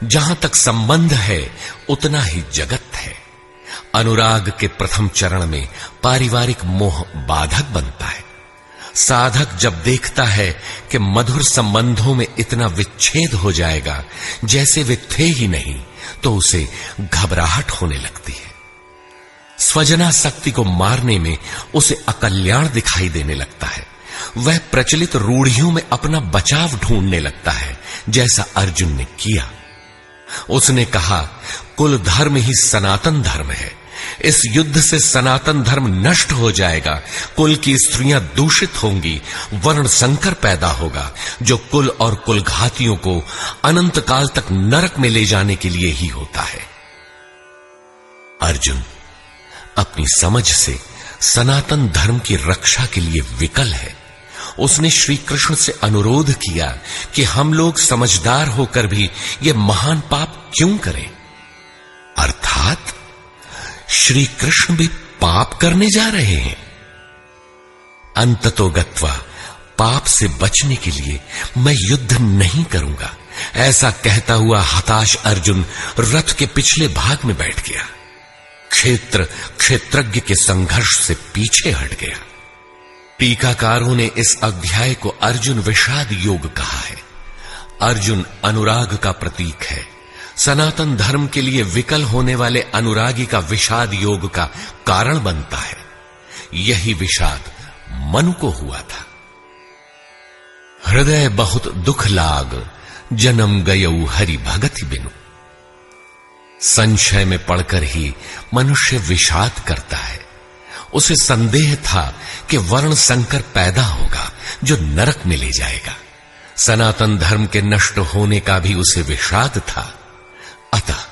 जहां तक संबंध है उतना ही जगत है। अनुराग के प्रथम चरण में पारिवारिक मोह बाधक बनता है। साधक जब देखता है कि मधुर संबंधों में इतना विच्छेद हो जाएगा जैसे वे थे ही नहीं, तो उसे घबराहट होने लगती है। स्वजनासक्ति को मारने में उसे अकल्याण दिखाई देने लगता है। वह प्रचलित रूढ़ियों में अपना बचाव ढूंढने लगता है, जैसा अर्जुन ने किया। उसने कहा, कुल धर्म ही सनातन धर्म है। इस युद्ध से सनातन धर्म नष्ट हो जाएगा, कुल की स्त्रियां दूषित होंगी, वर्ण संकर पैदा होगा, जो कुल और कुल घातियों को अनंत काल तक नरक में ले जाने के लिए ही होता है। अर्जुन अपनी समझ से सनातन धर्म की रक्षा के लिए विकल है। उसने श्री कृष्ण से अनुरोध किया कि हम लोग समझदार होकर भी ये महान पाप क्यों करें? अर्थात श्री कृष्ण भी पाप करने जा रहे हैं। अंततोगत्वा पाप से बचने के लिए मैं युद्ध नहीं करूंगा, ऐसा कहता हुआ हताश अर्जुन रथ के पिछले भाग में बैठ गया। क्षेत्रज्ञ के संघर्ष से पीछे हट गया। टीकाकारों ने इस अध्याय को अर्जुन विषाद योग कहा है। अर्जुन अनुराग का प्रतीक है। सनातन धर्म के लिए विकल होने वाले अनुरागी का विषाद योग का कारण बनता है। यही विषाद मनु को हुआ था। हृदय बहुत दुख लाग, जन्म गयऊ हरि भगति बिनु। संशय में पड़कर ही मनुष्य विषाद करता है। उसे संदेह था कि वर्ण संकर पैदा होगा जो नरक में ले जाएगा। सनातन धर्म के नष्ट होने का भी उसे विषाद था। अतः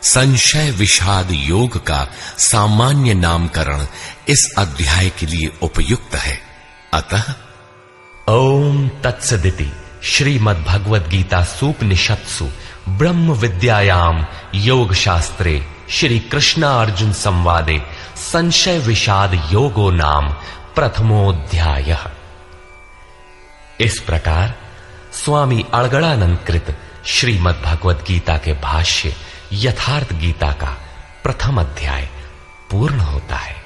संशय विषाद योग का सामान्य नामकरण इस अध्याय के लिए उपयुक्त है। अतः ओम तत्सदिति श्रीमद् भगवद गीता सूपनिषत्सु ब्रह्म विद्यायाम योग शास्त्रे श्री कृष्णार्जुन संवादे संशय विषाद योगो नाम प्रथमोऽध्यायः। इस प्रकार स्वामी अड़गड़ानंद कृत श्रीमद् भगवद गीता के भाष्य यथार्थ गीता का प्रथम अध्याय पूर्ण होता है।